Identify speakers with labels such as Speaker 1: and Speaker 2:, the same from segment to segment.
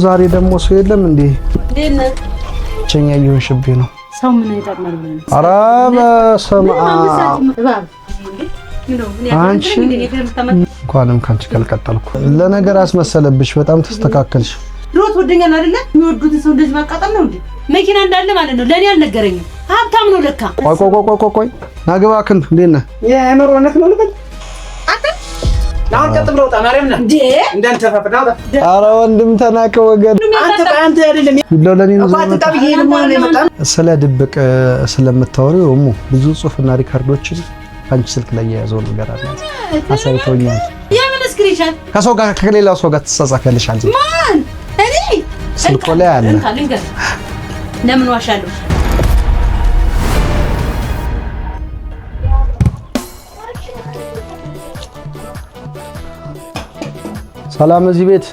Speaker 1: ዛሬ ደግሞ ሰው የለም እንዴ?
Speaker 2: እንዴነ
Speaker 1: ቸኛ እየሆንሽብኝ ነው።
Speaker 2: ሰው ምን ይጠቅማል ብለን
Speaker 1: ኧረ በስመ አብ አንቺ እንኳንም ካንቺ ካልቀጠልኩ ለነገር አስመሰለብሽ። በጣም ተስተካከልሽ።
Speaker 2: ድሮት ወደኛል አይደለ? የሚወዱት ሰው እንደዚህ ማቃጠል ነው እንዴ? መኪና እንዳለ ማለት ነው። ለኔ አልነገረኝም። ሀብታም ነው ለካ።
Speaker 1: ቆይ ናግባክን እንዴት ነህ?
Speaker 3: የምሮነት ነው ልበል አታ ናውን ቀጥብለው ታማሪም ነህ እንዴ? እንዳንተፋፈና ወጣ። ኧረ ወንድም ተናቀ ወገን። አንተ አይደለም
Speaker 1: ለኔ ነው
Speaker 3: አባትጣብዬ ለማን የመጣ
Speaker 1: ስለ ድብቅ ስለምታወሪው እሙ ብዙ ጽሁፍና ሪካርዶችን አንቺ ስልክ ላይ የያዘው ነገር አለ። አሳይቶኛል።
Speaker 2: የምን ስክሪንሾት?
Speaker 1: ከሰው ጋር ከሌላ ሰው ጋር ተጻጻፈልሽ አንቺ?
Speaker 2: ማን? እኔ
Speaker 1: ስልኮ ላይ አለ።
Speaker 2: ለምን ዋሻለሁ?
Speaker 1: ሰላም እዚህ ቤት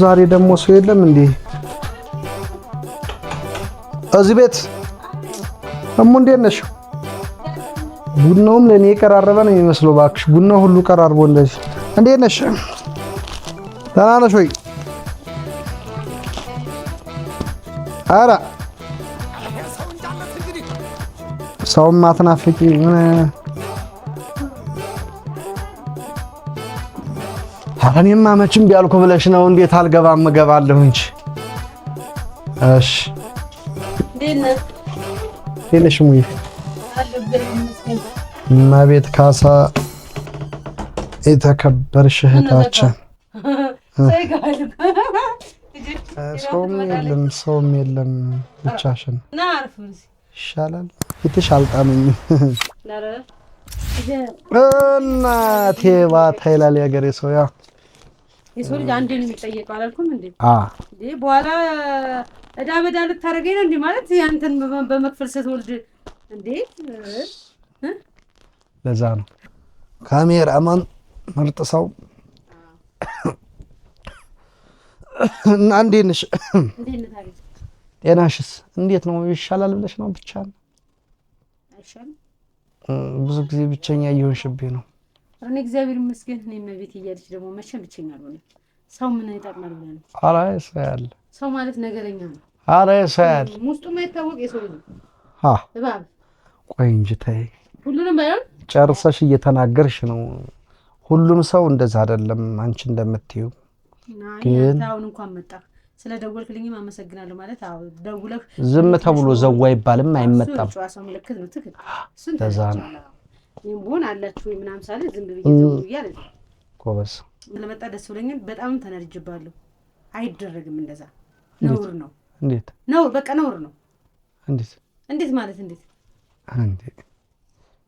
Speaker 1: ዛሬ ደግሞ ሰው የለም እንዴ? እዚህ ቤት እሙ እንዴት ነሽ? ቡናውም ለኔ የቀራረበ ነው የሚመስለው። እባክሽ ቡናው ሁሉ ቀራርቦ እንደዚህ። እንዴት ነሽ? ደህና ነሽ ወይ? ኧረ ሰውም አትናፍቂ። እኔማ መቼም ቢያልኩ ብለሽ ነው። እንዴት አልገባም? እገባለሁ እንጂ። እሺ ሌለሽ ሙይ ማቤት ካሳ የተከበርሽ እህታችን። ሰውም የለም ብቻሽን ይሻላል። ፊትሽ አልጣመኝም እናቴ ባታ ይላል የሀገሬ ሰው። ያው
Speaker 2: የሰው ልጅ አንዴ ነው የሚጠየቀው አላልኩም እንዴ? በኋላ እዳ በዳ ልታረገኝ ነው እንዴ? ማለት ያንተን በመክፈል ስትወልድ እንዴ?
Speaker 1: ለዛ ነው ካሜራማን ምርጥ ሰው። እና እንዴት ነሽ? ጤናሽስ እንዴት ነው? ይሻላል ብለሽ ነው? ብቻ ነው አይሻልም? ብዙ ጊዜ ብቸኛ እየሆንሽብኝ ነው።
Speaker 2: እኔ እግዚአብሔር ይመስገን እኔ መቤት እያለች ደግሞ መቼም ብቸኛ አልሆንም። ሰው ምን ይጠቅማል ብለን
Speaker 1: ኧረ ሰው ያለ
Speaker 2: ሰው ማለት ነገረኛ ነው።
Speaker 1: ኧረ ሰው ያለ
Speaker 2: ውስጡ የማይታወቅ የሰው ልጅ እባብ። ቆይ
Speaker 1: እንጂ ተይ፣
Speaker 2: ሁሉንም ባይሆን
Speaker 1: ጨርሰሽ እየተናገርሽ ነው። ሁሉም ሰው እንደዛ አይደለም አንቺ እንደምትይው።
Speaker 2: ግን አሁን እንኳን መጣ ስለደወልክልኝም አመሰግናለሁ። ማለት አዎ ደውለህ
Speaker 1: ዝም ተብሎ ዘዋ አይባልም፣ አይመጣም።
Speaker 2: ጨዋታው ምልክት ነው። ትክክል
Speaker 1: ለዛ ነው
Speaker 2: ይሁን አላችሁ ወይ ምናምን ሳለ ዝም ብዬ ዘው ይያለ
Speaker 1: ኮበስ
Speaker 2: ለመጣ ደስ ብሎኛል። በጣም ተናድጄባለሁ። አይደረግም እንደዛ። ነውር ነው።
Speaker 1: እንዴት
Speaker 2: ነው? በቃ ነውር ነው።
Speaker 1: እንዴት
Speaker 2: ማለት እንዴት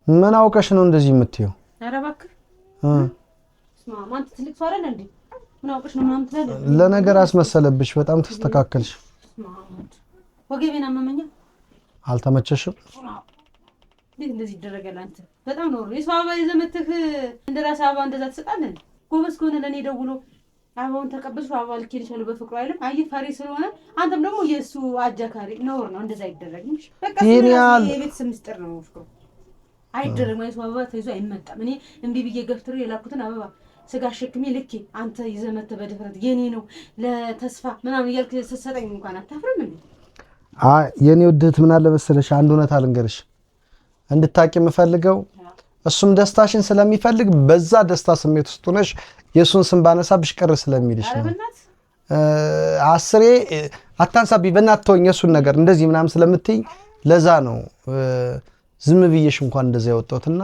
Speaker 1: ምን አውቀሽ ነው እንደዚህ የምትይው?
Speaker 2: ኧረ እባክህ ማን ትልቅ ሰው አይደል እንዴ? ምን አውቀሽ ነው ምናምን ትላለህ?
Speaker 1: ለነገር አስመሰለብሽ። በጣም ተስተካከልሽ።
Speaker 2: ወገቤን አመመኛ።
Speaker 1: አልተመቸሽም?
Speaker 2: እንዴት እንደዚህ ይደረጋል? አንተ በጣም ነው የሰው አበባ ይዘህ መተህ እንደራስ አበባ እንደዛ ትሰጣለህ? ጎበዝ ከሆነ ለኔ ደውሎ አበባውን ተቀበልሽ አበባ ልኬልሻለሁ በፍቅሩ አይልም? አየህ ፈሪ ስለሆነ አንተም ደግሞ የእሱ አጃካሪ። ነውር ነው። እንደዛ አይደረግም። በቃ የቤተሰብ ምስጢር ነው ፍቅሩ። አይደረግም። የሰው አበባ ተይዞ አይመጣም። እኔ እምቢ ብዬ ገፍትሬ የላኩትን አበባ ስጋ ሸክሜ ልኬ አንተ ይዘህ መተህ በድፍረት የኔ ነው ለተስፋ ምናምን እያልክ ስትሰጠኝ እንኳን አታፍርም እንዴ?
Speaker 1: የኔ ውድህት ምን አለ መሰለሽ፣ አንድ እውነት አልንገርሽ እንድታቂ የምፈልገው እሱም ደስታሽን ስለሚፈልግ በዛ ደስታ ስሜት ውስጥ ሆነሽ የእሱን ስም ባነሳብሽ ቅር ስለሚልሽ ነው። አስሬ አታንሳቢ በእናትህ ተወኝ የእሱን ነገር እንደዚህ ምናምን ስለምትይኝ ለዛ ነው ዝም ብዬሽ እንኳን እንደዛ ያወጣሁትና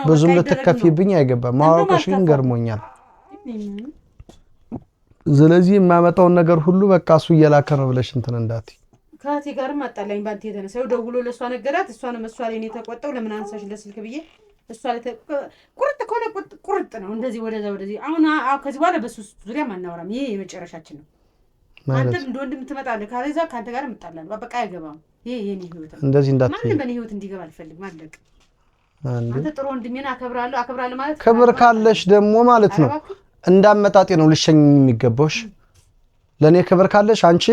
Speaker 1: ብዙም ልትከፊብኝ አይገባም። ማወቅሽ ግን ገርሞኛል። ስለዚህ የማመጣውን ነገር ሁሉ በቃ እሱ እየላከ ነው ብለሽ እንትን እንዳትይ።
Speaker 2: ከእቴ ጋርም አጣላኝ ባንተ የተነሳ ደውሎ ለእሷ ነገራት። እሷንም እሷ ላይ ነው የተቆጣው። ለምን አንሳሽ ለስልክ ብዬ እሷ ላይ ቁርጥ ከሆነ ቁርጥ ነው። እንደዚህ ወደዛ ወደዚህ። አሁን ከዚህ በኋላ በሱ ዙሪያ ማናወራም። ይሄ የመጨረሻችን ነው። አንተም እንደ ወንድም ትመጣለህ። ካለዛ ከአንተ ጋር እመጣለሁ። በቃ አይገባም። ይሄ የኔ ህይወት ነው።
Speaker 1: እንደዚህ እንዳትይ።
Speaker 2: ማንም በኔ ህይወት እንዲገባ አልፈልግም። አለቅ አንተ ጥሩ ወንድሜን አከብራለሁ ማለት
Speaker 1: ክብር ካለሽ ደግሞ ማለት ነው እንዳመጣጤ ነው ልሸኝ የሚገባውሽ። ለኔ ክብር ካለሽ አንቺ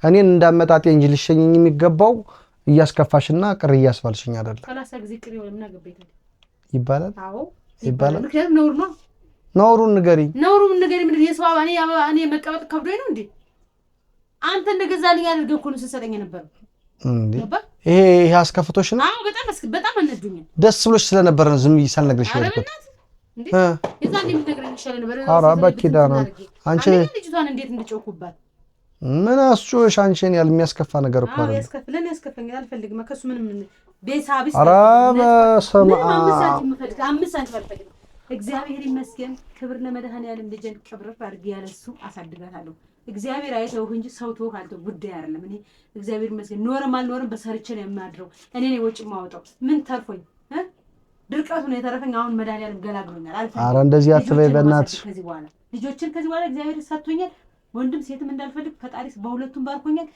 Speaker 1: እኔን እንዳመጣጤ እንጂ ልሸኝኝ የሚገባው እያስከፋሽና ቅር እያስባልሽኝ አይደለም።
Speaker 2: 30 ጊዜ ቅር ይሆንና ገበይታል
Speaker 1: ይባላል።
Speaker 2: አዎ
Speaker 1: ይባላል።
Speaker 2: ምክንያቱም ነውር ነው።
Speaker 1: ነውሩን ንገሪኝ።
Speaker 2: ነውሩን ንገሪኝ። ምንድን ነው የሰው አበባ እኔ መቀበጥ ከብዶኝ ነው እንዴ? አንተ እንደገዛልኝ አድርገህ እኮ ነው ስትሰጠኝ ነበር
Speaker 1: እንዴ? ይሄ አስከፍቶሽ ነው?
Speaker 2: አዎ በጣም አነዱኛል።
Speaker 1: ደስ ብሎሽ ስለነበር ነው ዝም ብዬ ሳልነግርሽ ያልኩት።
Speaker 2: እንዴ የዛን እንደምትነግረኝ ይሻል ነበር።
Speaker 1: ኧረ በኪዳኑ አንቺ
Speaker 2: ልጅቷን እንዴት እንደጮኩባት
Speaker 1: ምን አስጮሽ? አንቺን ያል የሚያስከፋ ነገር እኮ ነው።
Speaker 2: ያስከፈኛል። አልፈልግም ከሱ ምንም ቤሳቢስ።
Speaker 1: ኧረ በስመ አብ
Speaker 2: 5 ሳንቲም አልፈልግም። እግዚአብሔር ይመስገን። ክብር ለመድኃኔዓለም። ልጄን ቅብርፍ አድርጌ ያለሱ አሳድጋታለሁ። እግዚአብሔር አይተውህ እንጂ ሰው ተው ካልተው ጉዳይ አይደለም። እኔ እግዚአብሔር ይመስገን ኖርም አልኖርም በሰርቼ ነው የማድረው። እኔ ነኝ ወጪ የማወጣው። ምን ተርፎኝ ድርቀቱ ነው የተረፈኝ። አሁን መድኃኔዓለም ገላግሎኛል። አልፈልግም።
Speaker 1: ኧረ እንደዚህ አትበይ በእናትሽ።
Speaker 2: ከዚህ በኋላ እግዚአብሔር ሰጥቶኛል። ወንድም ሴትም እንዳልፈልግ ፈጣሪ በሁለቱም ባርኮኛል።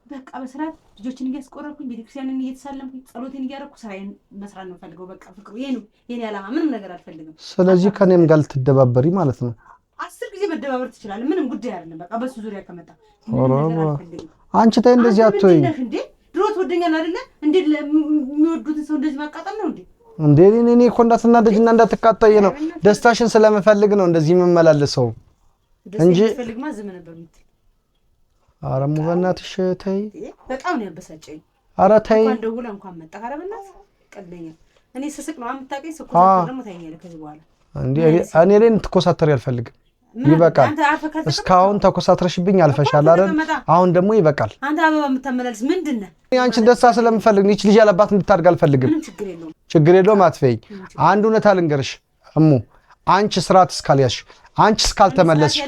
Speaker 2: በቃ በስርዓት ልጆችን እያስቆረኩኝ ቤተክርስቲያንን እየተሳለምኩኝ ጸሎቴን እያደረኩ ስራዬን መስራት ነው ፈልገው። በቃ ፍቅሩ ይሄ ነው የኔ ዓላማ። ምንም ነገር አልፈልግም።
Speaker 1: ስለዚህ ከኔም ጋር ልትደባበሪ ማለት ነው።
Speaker 2: 10 ጊዜ መደባበር ትችላለህ። ምንም ጉዳይ አይደለም። በቃ በሱ ዙሪያ ከመጣ
Speaker 1: አንቺ ተይ እንደዚህ አትወይ
Speaker 2: እንዴ። ድሮ ትወደኛል አይደለ እንዴ? የሚወዱትን ሰው እንደዚህ ማቃጠል ነው እንዴ?
Speaker 1: እንዴ እኔ እኮ እንዳትናደጅና እንዳትቃጠይ ነው። ደስታሽን ስለምፈልግ ነው እንደዚህ የምመላለሰው እንጂ
Speaker 2: ፈልግማ ዝም ነበር የምትል።
Speaker 1: ኧረ እሙ በእናትሽ ተይ።
Speaker 2: በጣም ነው ያበሳጨኝ።
Speaker 1: ኧረ ተይ።
Speaker 2: እንኳን ደውላ እንኳን መጣ። ኧረ በእናትህ ቀልደኛ። እኔ ስስቅ ነው የምታውቀኝ። ስቆ ደግሞ ታይኛለህ ከዚህ በኋላ እንዴ።
Speaker 1: እኔ ላይ እንድትኮሳተሪ አልፈልግም። ይበቃል። እስካሁን ተኮሳትረሽብኝ አልፈሻል አይደል? አሁን ደግሞ ይበቃል።
Speaker 2: አንተ አበባ የምታመላልስ ምንድን ነህ?
Speaker 1: አንቺን ደስታ ስለምፈልግ ነው። ይህች ልጅ ያለባት እንድታድግ አልፈልግም። ችግር የለውም አትፈይ። አንድ እውነት አልንገርሽ እሙ፣ አንቺ ስርዓት እስካልያዝሽ፣ አንቺ እስካልተመለስሽ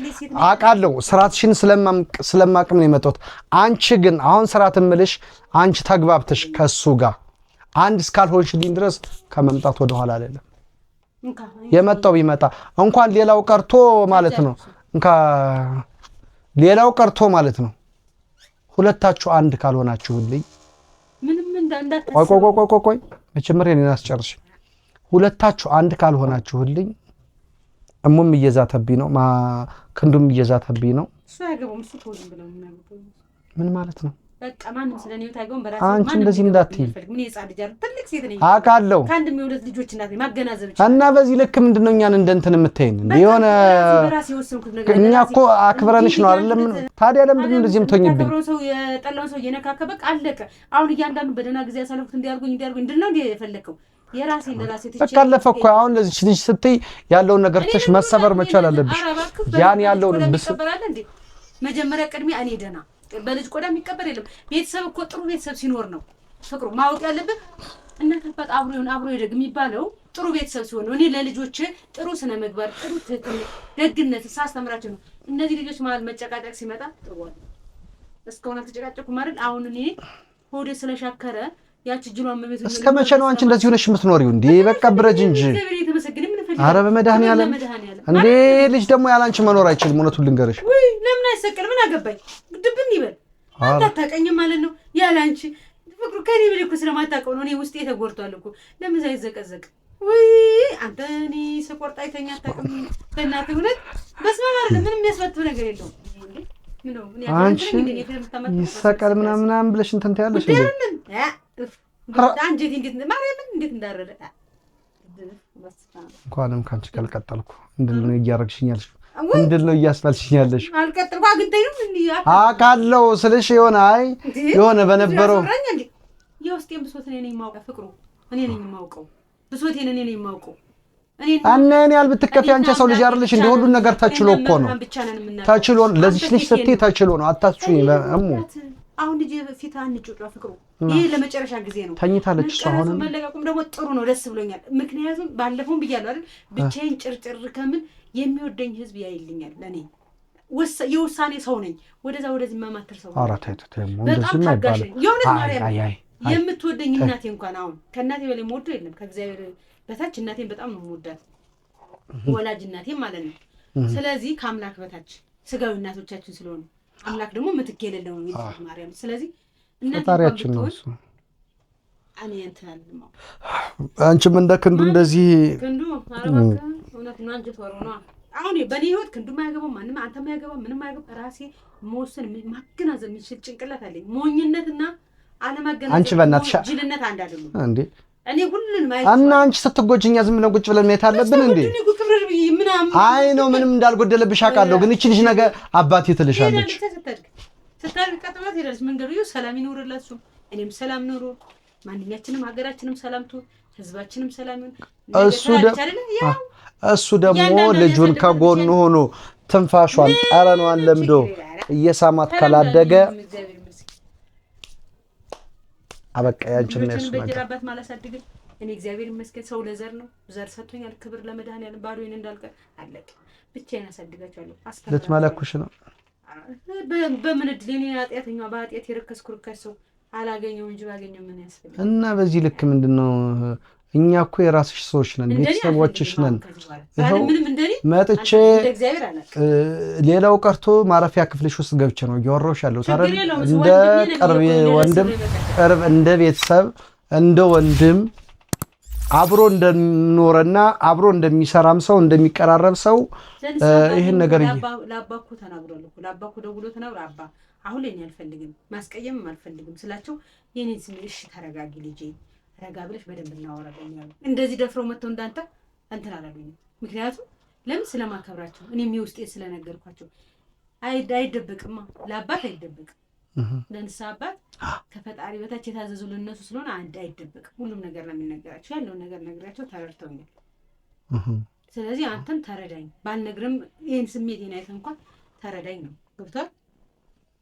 Speaker 1: አውቃለሁ። ስርዓትሽን ስለማቅም ነው የመጣሁት። አንቺ ግን አሁን ስርዓት እምልሽ አንቺ ተግባብተሽ ከሱ ጋር አንድ እስካልሆንሽልኝ ድረስ ከመምጣት ወደኋላ አይደለም። የመጣው ቢመጣ እንኳን ሌላው ቀርቶ ማለት ነው ሌላው ቀርቶ ማለት ነው ሁለታችሁ አንድ ካልሆናችሁልኝ ቆይ መጀመሪያ እኔን አስጨርሽ። ሁለታችሁ አንድ ካልሆናችሁልኝ እሙም እየዛተብኝ ነው፣ ክንዱም እየዛተብኝ ነው። ምን ማለት ነው? በቃ ማንም ስለኔ ታይጎን በራሴ አንቺ እንደዚህ እንዳትይ። ምን ይጻድ ጃር ትልቅ ሴት ነኝ አውቃለሁ። ከአንድ የሚወለድ ልጆች እናት ነኝ ማገናዘብ ይችላል። እና በዚህ ልክ ምንድነው እኛን እንደንትን የምትይን እንዴ? የሆነ እኛ እኮ አክብረንሽ ነው አይደለም? ታዲያ ለምንድን ነው እንደዚህ የምትሆኝብኝ? ሰው የጠላውን ሰው እየነካከ በቃ አለቀ። አሁን እያንዳንዱ በደህና ጊዜ ያሳለፉት እንዲያርጉኝ እንድነው እንዴ የፈለከው? የራሴ ለራሴ ትቼ ያን ካለፈ እኮ አሁን ለዚህ ልጅ ስትይ ያለውን ነገር ትሽ መሰበር መቻል አለብሽ። ያን ያለውን ብስበራለ እንዴ መጀመሪያ ቅድሚያ እኔ ደህና በልጅ ቆዳ የሚቀበር የለም። ቤተሰብ እኮ ጥሩ ቤተሰብ ሲኖር ነው ፍቅሩ ማወቅ ያለብህ። እናት አባት አብሮ ይደግ የሚባለው ጥሩ ቤተሰብ ሲሆን ነው። እኔ ለልጆቼ ጥሩ ስነ ምግባር፣ ጥሩ ደግነት ሳስተምራቸው ነው። እነዚህ ልጆች ማለት መጨቃጨቅ ሲመጣ ጥሩ አይደል? እስካሁን አልተጨቃጨኩም አይደል? አሁን እኔ ሆዴ ስለሻከረ ያቺ ጅሏን መቤት እስከ መቼ ነው አንቺ እንደዚህ ሆነሽ የምትኖሪው እንዴ? በቃ ብረጅ እንጂ ኧረ በመድኃኒዓለም እንዴ! ልጅ ደግሞ ያላንቺ መኖር አይችልም። እውነቱን ልንገርሽ
Speaker 2: ወይ ለምን አይሰቀል? ምን አገባኝ? ግድብን ይበል። አንተ አታውቀኝም ማለት ነው ያላንቺ ፍቅሩ ከኔ ብለህ እኮ ስለማታውቀው ነው። እኔ ውስጤ ተጎድቷል እኮ ለምን ሳይዘቀዘቅ ወይ አንተ እኔ ስቆርጥ አይተኛ አታውቅም። በእናትህ እውነት በስመ አብ አይደለም ምንም የሚያስፈትህ ነገር የለውም።
Speaker 1: አንቺ ይሰቀል ምናምን ብለሽ እንትን ትያለሽ እንዴ?
Speaker 2: አንጀቴ እንዴት እንዳረደ
Speaker 1: እንኳንም ካንቺ ካልቀጠልኩ እንድል ነው እያረግሽኛለሽ፣ እንድል ነው እያስፈልሽኛለሽ።
Speaker 2: አልቀጥልኩ አግንተኝ ነው እንዴ?
Speaker 1: አውቃለሁ ስልሽ የሆነ በነበረው
Speaker 2: የውስጤን ብሶት እኔ ነኝ የማውቀው። ፍቅሩ እኔ ነኝ የማውቀው። ብሶቴን እኔ ነኝ የማውቀው።
Speaker 1: እኔ ያህል ብትከፊ አንቺ ሰው ልጅ አይደለሽ እንዴ? ሁሉን ነገር ተችሎ እኮ ነው። ተችሎ ለዚህ ልጅ ስትይ ተችሎ ነው። አታስጩኝ እሙ።
Speaker 2: አሁን ልጅ ፊት አንጩጫ ፍቅሩ ይሄ ለመጨረሻ ጊዜ ነው።
Speaker 1: ተኝታለች እሷ። አሁን
Speaker 2: መለቀቁም ደግሞ ጥሩ ነው፣ ደስ ብሎኛል። ምክንያቱም ባለፈውም ብያለሁ አይደል? ብቻዬን ጭርጭር ከምን የሚወደኝ ህዝብ ያይልኛል። ለኔ የውሳኔ ሰው ነኝ። ወደዚህ ማማተር ሰው
Speaker 1: ኧረ ተይ እንደዚህ ነው አይባልም።
Speaker 2: የእውነት ማርያም የምትወደኝ እናቴ እንኳን አሁን ከእናቴ በላይ የምወደው የለም። ከእግዚአብሔር በታች እናቴን በጣም ነው የምወዳት፣ ወላጅ እናቴን ማለት ነው። ስለዚህ ከአምላክ በታች ስጋዊ እናቶቻችን ስለሆኑ አምላክ ደግሞ ምትክ የሌለው ነው ይልህ ማርያም። ስለዚህ
Speaker 1: ፈጣሪያችን ነው እሱ።
Speaker 2: እኔ እንትናልማ
Speaker 1: አንቺም እንደ ክንዱ እንደዚህ
Speaker 2: ክንዱ አረባካ እውነት ነው። አንጀት ወሮ ነው። አሁን በኔ ህይወት ክንዱ ማያገባው ማንም አንተ ማያገባው ምንም ማያገባው ራሴ መወሰን ማገናዘብ የሚችል ጭንቅላት አለኝ። ሞኝነትና አለማገናዘብ
Speaker 1: አንቺ በእናትሽ
Speaker 2: ጅልነት አንድ አይደለም
Speaker 1: እንዴ?
Speaker 2: እኔ ሁሉን ማየት
Speaker 1: እና አንቺ ስትጎጂኛ ዝም ብለን ቁጭ ብለን ማየት አለብን እንዴ? አይ ነው ምንም እንዳልጎደለብሽ አውቃለሁ፣ ግን እቺ ልጅ ነገ አባቴ ትልሻለች።
Speaker 2: ስታድግ ቀጥላት ሄዳለች። መንገዱ ሰላም ይኖርላት፣ እኔም ሰላም ኖሮ ማንኛችንም ሀገራችንም ሰላም ትሁን፣ ህዝባችንም ሰላም ይሁን።
Speaker 1: እሱ ደግሞ ልጁን ከጎኑ ሆኖ ትንፋሿን ጠረኗን ለምዶ እየሳማት ካላደገ አበቃ። ያንቺን ነው እሱ ነገር
Speaker 2: ማላሳድግም እኔ እግዚአብሔር ይመስገን ሰው ለዘር ነው ዘር ሰጥቶኛል። ክብር ለመድኃኒዓለም ባዶዬን እንዳልቀር አለቀ። ብቻዬን አሳድጋቸዋለሁ።
Speaker 1: ልትመለኩሽ ነው
Speaker 2: በምን እድል እኔ ኃጢአተኛዋ በኃጢአት የረከስኩ ርካሽ ሰው አላገኘው እንጂ ባገኘው ምን ያስፈልግ እና
Speaker 1: በዚህ ልክ ምንድነው? እኛ እኮ የራስሽ ሰዎች ነን፣ ቤተሰቦችሽ ነን። መጥቼ ሌላው ቀርቶ ማረፊያ ክፍልሽ ውስጥ ገብቼ ነው እያወራሁሽ ያለው። ታዲያ እንደ ቅርብ ወንድም ቅርብ እንደ ቤተሰብ እንደ ወንድም አብሮ እንደኖረና አብሮ እንደሚሰራም ሰው እንደሚቀራረብ ሰው ይሄን ነገር
Speaker 2: ለአባኩ ተናግሯል እኮ ለአባኩ ደውሎ ተናግሮ አባ አሁን ላይ አልፈልግም ማስቀየምም አልፈልግም ስላቸው የኔን ስም እሺ ተረጋጊ ልጄ ረጋ ብለሽ በደንብ እናወራለን ያሉ እንደዚህ ደፍረው መተው እንዳንተ እንትን አላሉኝ። ምክንያቱም ለምን ስለማከብራቸው እኔም የውስጤ ስለነገርኳቸው አይደብቅማ ለአባት አይደብቅም። ለንስሐ አባት ከፈጣሪ በታች የታዘዙ ለነሱ ስለሆነ አንድ አይደብቅም። ሁሉም ነገር ነው የሚነገራቸው። ያለውን ነገር ነግራቸው ተረድተውኛል። ስለዚህ አንተም ተረዳኝ ባልነግርም ይሄን ስሜቴን አይተህ እንኳን ተረዳኝ ነው ገብቷል።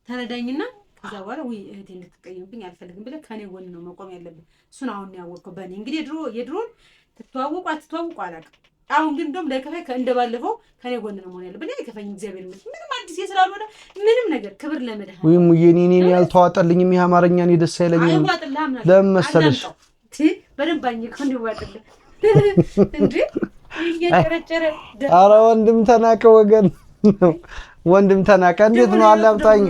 Speaker 2: ተረዳኝና ከዛ በኋላ ወይ እህቴ እንድትቀየምብኝ አልፈልግም ብለህ ከኔ ጎን ነው መቆም ያለብን። እሱን አሁን ያወቅከው በእኔ እንግዲህ የድሮን ትተዋወቁ አትተዋወቁ አላውቅም። አሁን ግን እንደውም ላይከፋኝ እንደባለፈው ከኔ ጎን ነው መሆን ያለብን። አይከፋኝ እግዚአብሔር ይመስገን ምንም አዲስ ስላልሆነ ምንም ነገር ክብር ለመድኃኒዓለም
Speaker 1: ወይ ሙየኔ ያልተዋጠልኝም ይሄ አማርኛ ነው ደስ አይለኝም። ለምን መሰለሽ
Speaker 2: በደንብ አኝከው እንዲዋጥልህ እንዴ እየጨረጨረ
Speaker 1: ኧረ ወንድም ተናቀ ወገን ነው ወንድም ተናቀ እንዴት ነው አላምጣኝ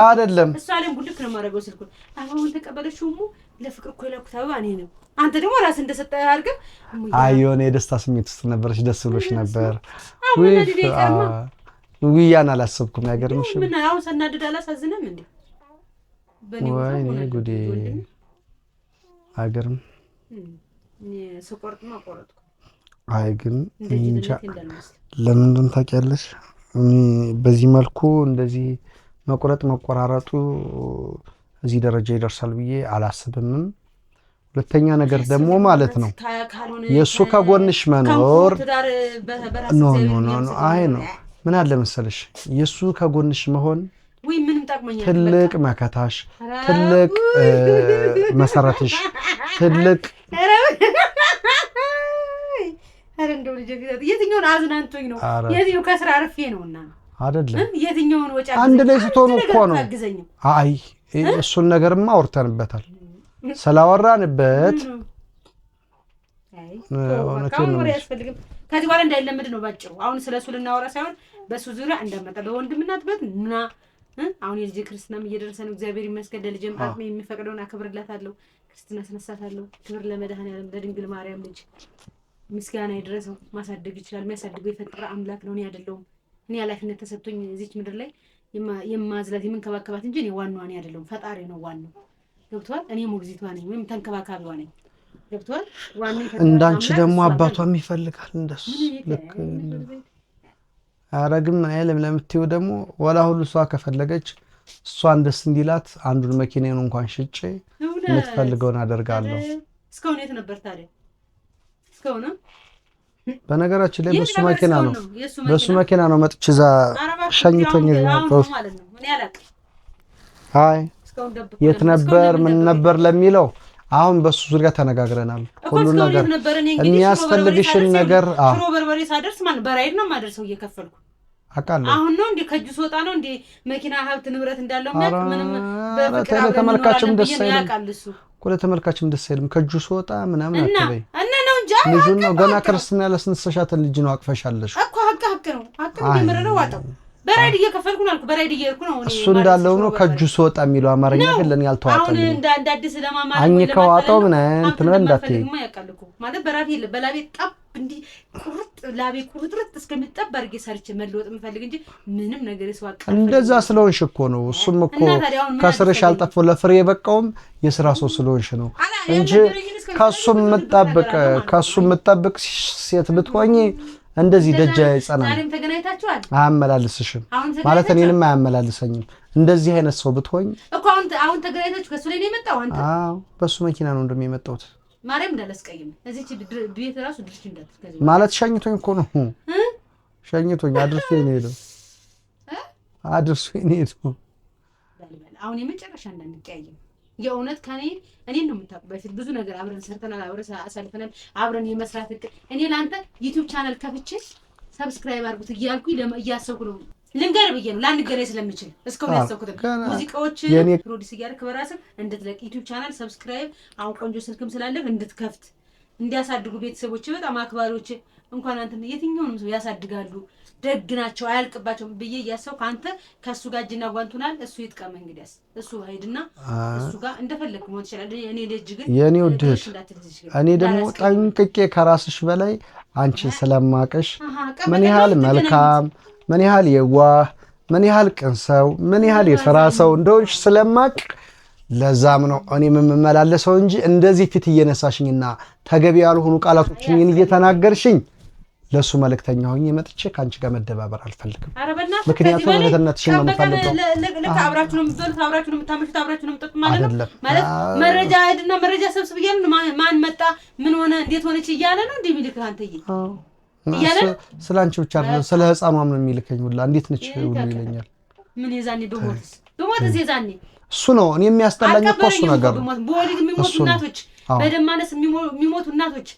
Speaker 1: አይደለም
Speaker 2: እሱ አለም ጉልክ ነው ማረገው ስልኩን አሁን ተቀበለሽው ለፍቅር እኮ የላኩት አበባ እኔ ነው አንተ ደግሞ ራስ እንደሰጠህ አድርገህ
Speaker 1: አየሆነ የደስታ ስሜት ውስጥ ነበርሽ ደስ ብሎሽ ነበር ወይ ያን አላሰብኩም ያገርምሽ
Speaker 2: ምን አሁን ሰናድድ አላሳዝንም እንዴ
Speaker 1: ወይኔ ጉዴ አገርም
Speaker 2: ሰቆርጥማ ቆረጥኩ
Speaker 1: አይ ግን እንጃ ለምን ታውቂያለሽ በዚህ መልኩ እንደዚህ መቆረጥ መቆራረጡ እዚህ ደረጃ ይደርሳል ብዬ አላስብም። ሁለተኛ ነገር ደግሞ ማለት ነው የሱ ከጎንሽ መኖር ኖ አይ ነው ምን አለ መሰለሽ የሱ ከጎንሽ መሆን
Speaker 2: ወይ ምንም ታቅመኛል
Speaker 1: ትልቅ መከታሽ ትልቅ መሰረትሽ ትልቅ
Speaker 2: እንደው ልጅ የትኛውን አዝናንቶኝ ነው የትኛው ከስራ አርፌ ነውና
Speaker 1: አይደለም
Speaker 2: የትኛውን ወጪ
Speaker 1: አንድ ላይ ስትሆኑ እኮ ነው። አይ እሱን ነገርማ አውርተንበታል ስላወራንበት
Speaker 2: አይ እውነቱን ነው ያስፈልግም ከዚህ በኋላ እንዳይለምድ ነው ባጭሩ። አሁን ስለሱ ልናወራ ሳይሆን በሱ ዙሪያ እንደመጣ በወንድምናትበት እና አሁን የልጅ ክርስትናም እየደረሰ ነው። እግዚአብሔር ይመስገን ለልጅም አቅሜ የሚፈቅደውን አክብርላታለሁ። ክርስትና ስነሳታለሁ። ክብር ለመድኃኒዓለም ለድንግል ማርያም ልጅ ምስጋና ይድረሰው። ማሳደግ ይችላል። የሚያሳድገው የፈጠረ አምላክ ነው። እኔ አይደለሁም። እኔ ኃላፊነት ተሰጥቶኝ እዚች ምድር ላይ የማዝላት የምንከባከባት እንጂ እኔ ዋናዋ እኔ አይደለሁም። ፈጣሪ ነው ዋናው። ገብቷል። እኔ ሞግዚቷ ነኝ ወይም ተንከባካቢዋ ነኝ። ገብቷል። ዋናው
Speaker 1: እንዳንቺ ደግሞ አባቷም ይፈልጋል እንደሱ ልክ አረግም አይለም ለምትይው ደግሞ ወላ ሁሉ እሷ ከፈለገች እሷን ደስ እንዲላት አንዱን መኪናውን እንኳን ሽጬ የምትፈልገውን አደርጋለሁ።
Speaker 2: እስካሁን የት ነበር ታዲያ? እስካሁን
Speaker 1: በነገራችን ላይ በሱ መኪና ነው መጥቼ እዛ ሸኝቶኝ ነው ማለት ነው። እኔ አላውቅም። አይ የት ነበር ምን ነበር ለሚለው አሁን በሱ ዙሪያ ተነጋግረናል። ሁሉ ነገር የሚያስፈልግሽን ነገር
Speaker 2: ሽሮ በርበሬ ሳደርስ ማን በራይድ ነው ማደርሰው እየከፈልኩ
Speaker 1: አውቃለሁ።
Speaker 2: አሁን ነው እንዴ ከእጁ ስወጣ ነው እንዴ መኪና ሀብት ንብረት እንዳለው ማለት ምንም በፍቅር
Speaker 1: ተመልካችም ደስ አይልም እኮ ለተመልካችም ደስ አይልም። ከእጁ ስወጣ ምናምን አትበይ
Speaker 2: ነው እንጂ
Speaker 1: ልጁን ነው ገና ክርስትና ያለስንሰሻተን ልጅ ነው አቅፈሻለሽ
Speaker 2: እኮ ሀቅ ነው ሀቅ ነው ዋጣው በራይድ እየከፈልኩ ነው አልኩ። በራይድ እየሄድኩ ነው እኔ
Speaker 1: እሱ እንዳለው ነው ከእጁ ስወጣ የሚለው አማርኛ ግን ለኔ ያልተዋጠልኝ።
Speaker 2: አሁን እንደ አዲስ ለማማር
Speaker 1: አኝከው ዋጣው ምን እንትን እንዳትይ
Speaker 2: ማለት በራፊ በላቤ ጣብ እንዲ ቁርጥ ላቤ ቁርጥርጥ እስከሚጠብ አድርጌ ሰርቼ መለወጥ የምፈልግ እንጂ ምንም ነገር ይስዋቅ
Speaker 1: እንደዛ ስለሆንሽ እኮ ነው። እሱም እኮ ከስርሽ አልጠፋው ለፍሬ የበቃውም የስራ ሰው ስለሆንሽ ነው እንጂ ከሱም መጣበቅ ሴት ብትሆኚ እንደዚህ ደጃ ይጸናል።
Speaker 2: ዛሬም ተገናኝታችኋል።
Speaker 1: አያመላልስሽም ማለት እኔንም አያመላልሰኝም። እንደዚህ አይነት ሰው ብትሆኝ
Speaker 2: እኮ አሁን ተገናኝታችሁ ከሱ ላይ ነው የመጣው አንተ?
Speaker 1: አዎ በሱ መኪና ነው እንደሚመጣው።
Speaker 2: ማርያም እንዳላስቀይም እዚች ቤት ራሱ ድርሽ እንዳትከዚህ
Speaker 1: ማለት ሸኝቶኝ እኮ ነው ሸኝቶኝ አድርሶኝ ነው የሄደው አድርሶኝ ነው የሄደው።
Speaker 2: አሁን የመጨረሻ እንዳንቀያየም የእውነት ከኔ እኔን ነው የምታውቁ። በፊት ብዙ ነገር አብረን ሰርተናል፣ አብረን አሳልፈናል፣ አብረን የመስራት እቅድ እኔ ለአንተ ዩቲዩብ ቻናል ከፍቼ ሰብስክራይብ አድርጉት እያልኩኝ እያሰብኩ ነው። ልንገር ብዬ ነው ላንገናኝ ስለምችል እስካሁን ያሰብኩት ሙዚቃዎች ፕሮዲስ እያደረክ በራስህ እንድትለቅ ዩቲዩብ ቻናል ሰብስክራይብ አሁን ቆንጆ ስልክም ስላለህ እንድትከፍት እንዲያሳድጉ ቤተሰቦች በጣም አክባሪዎች እንኳን አንተ የትኛውንም ሰው ያሳድጋሉ፣ ደግ ናቸው፣ አያልቅባቸውም ብዬ እያሰብኩ አንተ ከሱ ጋር እጅና ጓንቱናል። እሱ ይጥቀም እንግዲያስ እሱ ሄድና እሱ ጋር እንደፈለክ መሆን ይችላል። እኔ ልጅ ግን
Speaker 1: የኔ ውድህ እኔ ደግሞ ጠንቅቄ ከራስሽ በላይ አንቺን ስለማቀሽ ምን ያህል መልካም ምን ያህል የዋህ ምን ያህል ቅን ሰው ምን ያህል የሥራ ሰው እንደሆንሽ ስለማቅ ለዛም ነው እኔ የምመላለሰው እንጂ እንደዚህ ፊት እየነሳሽኝና ተገቢ ያልሆኑ ቃላቶችን እየተናገርሽኝ ለሱ መልእክተኛ ሆኜ መጥቼ ካንቺ ጋር መደባበር አልፈልግም። ምክንያቱም እህትነትሽን ነው የምፈልገው።
Speaker 2: ለካ አብራችሁ ነው የምትበሉት፣ አብራችሁ ነው የምታመሹት፣ አብራችሁ ነው የምትጠጡት ማለት ነው። ማለት መረጃ አይደና መረጃ ሰብስብ እያልን ማን መጣ ምን ሆነ እንዴት ሆነች እያለ ነው እንዴ የሚልክ አንተዬ እያለ ስላንቺ ብቻ አይደለም ስለ ህፃኗም ነው የሚልከኝ ሁላ እንዴት ነች ሁሉ ይለኛል። ምን የዛኔ በሞትስ የዛኔ እሱ ነው እኔ የሚያስጠላኝ እኮ እሱ ነገር ነው። በወሊድ የሚሞቱ እናቶች፣ በደም ማነስ የሚሞቱ እናቶች፣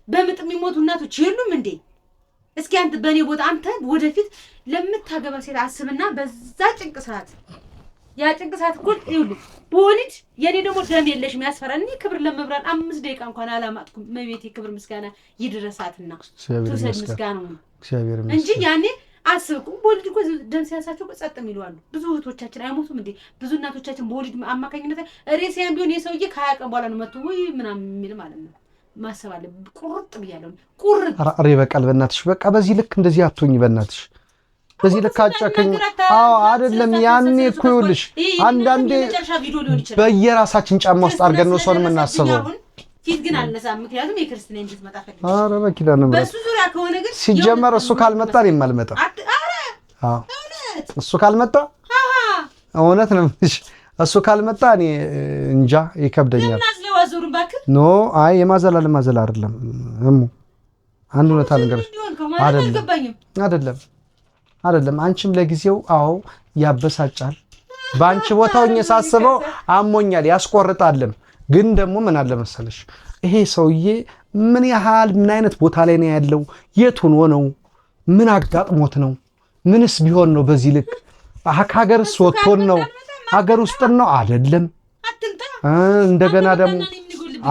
Speaker 2: በምጥ የሚሞቱ እናቶች የሉም እንዴ? እስኪ አንተ በእኔ ቦታ አንተ ወደፊት ለምታገባ ሴት አስብና በዛ ጭንቅ ሰዓት ያ ጭንቅ ሰዓት እኮ ይኸውልህ በወሊድ የኔ ደግሞ ደም የለሽም ያስፈራል። እኔ ክብር ለመብራን 5 ደቂቃ እንኳን አላማጥኩም። መቤቴ ክብር ምስጋና ይድረሳትና ትውሰድ ምስጋናው እግዚአብሔር ይመስገን እንጂ ያኔ አስብኩ በወሊድ እኮ ደም ሲያሳቸው ጸጥ የሚሉዋሉ ብዙ እህቶቻችን አይሞቱም እንዴ? ብዙ እናቶቻችን በወሊድ አማካኝነት ሬሳያን ቢሆን የሰውዬ ከ20 ቀን በኋላ ነው መጥቶ ወይ ምናምን የሚል ማለት ነው። ማሰብ አለ ቁርጥ ብያለሁ ቁርጥ አሬ በቃል በእናትሽ በቃ በዚህ ልክ እንደዚህ አትሆኝ በእናትሽ በዚህ ልክ አጫከኝ። አዎ አይደለም ያኔ እኮ ይኸውልሽ አንዳንዴ በየራሳችን ጫማ ውስጥ አድርገን ነው ሰውን የምናስበው። ፊት ግን አልነሳም ምክንያቱም የክርስቲያን እንድትመጣ ፈልግ። አረ በኪዳነ ምሕረት በሱ ዙሪያ ከሆነ ግን ሲጀመር እሱ ካልመጣ እኔም አልመጣም። አዎ እሱ ካልመጣ እውነት ነው እሱ ካልመጣ እኔ እንጃ ይከብደኛል። ኖ አይ የማዘላ ለማዘላ አይደለም እሙ አንድ እውነት አልንገርሽ አይደለም አንቺም ለጊዜው አዎ ያበሳጫል። ባንቺ ቦታው ሳስበው አሞኛል ያስቆርጣልም። ግን ደግሞ ምን አለ መሰለሽ ይሄ ሰውዬ ምን ያህል ምን አይነት ቦታ ላይ ነው ያለው? የቱን ነው ምን አጋጥሞት ነው? ምንስ ቢሆን ነው በዚህ ልክ ሀገርስ ወጥቶን ነው ሀገር ውስጥ ነው አይደለም? እንደገና ደግሞ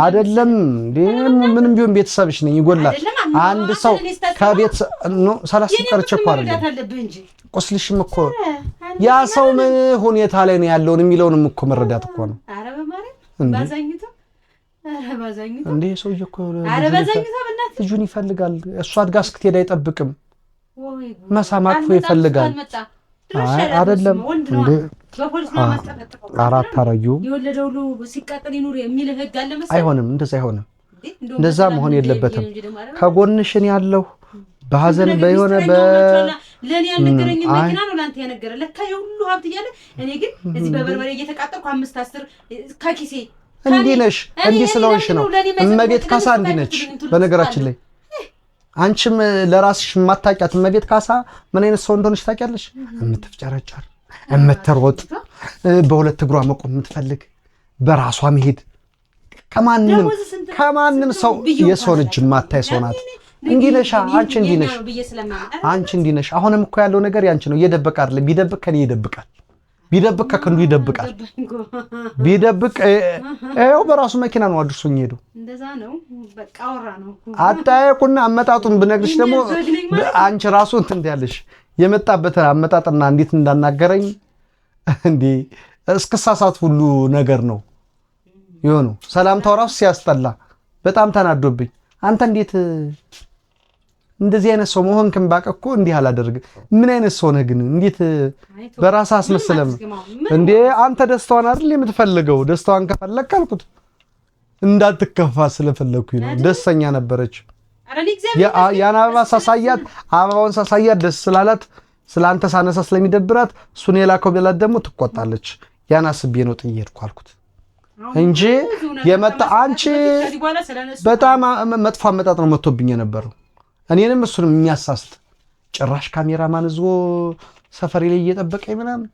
Speaker 2: አይደለም እንዴ ምንም ቢሆን ቤተሰብሽ ነኝ ይጎላል። አንድ ሰው ከቤት ነው 30 ቀርቼ እኮ አይደለም ቁስልሽም እኮ ያ ሰው ምን ሁኔታ ላይ ነው ያለውን የሚለውንም እኮ መረዳት እኮ ነው። ኧረ በማርያም ባዛኝቶ እንዴ ሰውዬ እኮ ልጁን ይፈልጋል። እሷ አድጋ እስክትሄድ አይጠብቅም። መሳማት ይፈልጋል። አይ አይደለም እንዴ አራት አራዩ የወለደው ሁሉ ሲቃጠል ይኑር የሚል ህግ አለ መሰለኝ። አይሆንም እንደዛ አይሆንም። እንደዛ መሆን የለበትም። ከጎንሽን ያለው በሐዘን በየሆነ ለኔ ያልነገረኝ መኪና ነው ላንተ ያነገረ ለካ የሁሉ ሀብት እያለ እኔ ግን እዚህ በበርበሬ እየተቃጠልኩ 5-10 ከኪሴ እንዴ ነሽ እንዴ ስለሆንሽ ነው። እመቤት ካሳ እንዴ ነች። በነገራችን ላይ አንቺም ለራስሽ ማታቂያት እመቤት ካሳ ምን አይነት ሰው እንደሆነች ታውቂያለሽ? የምትፍጨረጨር የምትሮጥ በሁለት እግሯ መቆም የምትፈልግ በራሷ መሄድ ከማንም ሰው የሰው ልጅ ማታይ ሰው ናት። እንዲህ ነሽ አንቺ እንዲህ ነሽ አንቺ እንዲህ ነሽ። አሁንም እኮ ያለው ነገር ያንቺ ነው። እየደበቀ አይደለም። ቢደብቅ ከኔ ይደብቃል። ቢደብቅ ከክንዱ ይደብቃል። ቢደብቅ ይኸው በራሱ መኪና ነው አድርሶኝ ሄዶ እንደዛ ነው። በቃ አወራ ነው አጣየቁና አመጣጡን ብነግርሽ ደግሞ አንቺ ራሱ እንትን ያለሽ የመጣበትን አመጣጥና እንዴት እንዳናገረኝ እንዴ እስከሳሳት ሁሉ ነገር ነው ይሆኑ። ሰላምታው ራሱ ሲያስጠላ በጣም ተናዶብኝ አንተ እንዴት
Speaker 1: እንደዚህ አይነት ሰው መሆንክን ባቀኮ እንዲህ አላደርግም። ምን አይነት ሰው ነህ ግን? እንዴት በራስህ አስመስለም እንዴ? አንተ ደስታዋን አይደል የምትፈልገው? ደስታዋን ከፈለክ አልኩት እንዳትከፋ ስለፈለኩኝ ነው። ደስተኛ ነበረች። ያን አበባ ሳሳያት አበባውን ሳሳያት ደስ ስላላት ስላንተ ሳነሳ ስለሚደብራት እሱን የላከው ቢላት ደግሞ ትቆጣለች። ያን አስቤ ነው ጥዬ ሄድኩ አልኩት እንጂ የመጣ አንቺ በጣም መጥፎ አመጣጥ ነው መጥቶብኝ የነበረው። እኔንም እሱንም የሚያሳስት ጭራሽ ካሜራማን እዞ ሰፈሬ ላይ እየጠበቀኝ ምናምን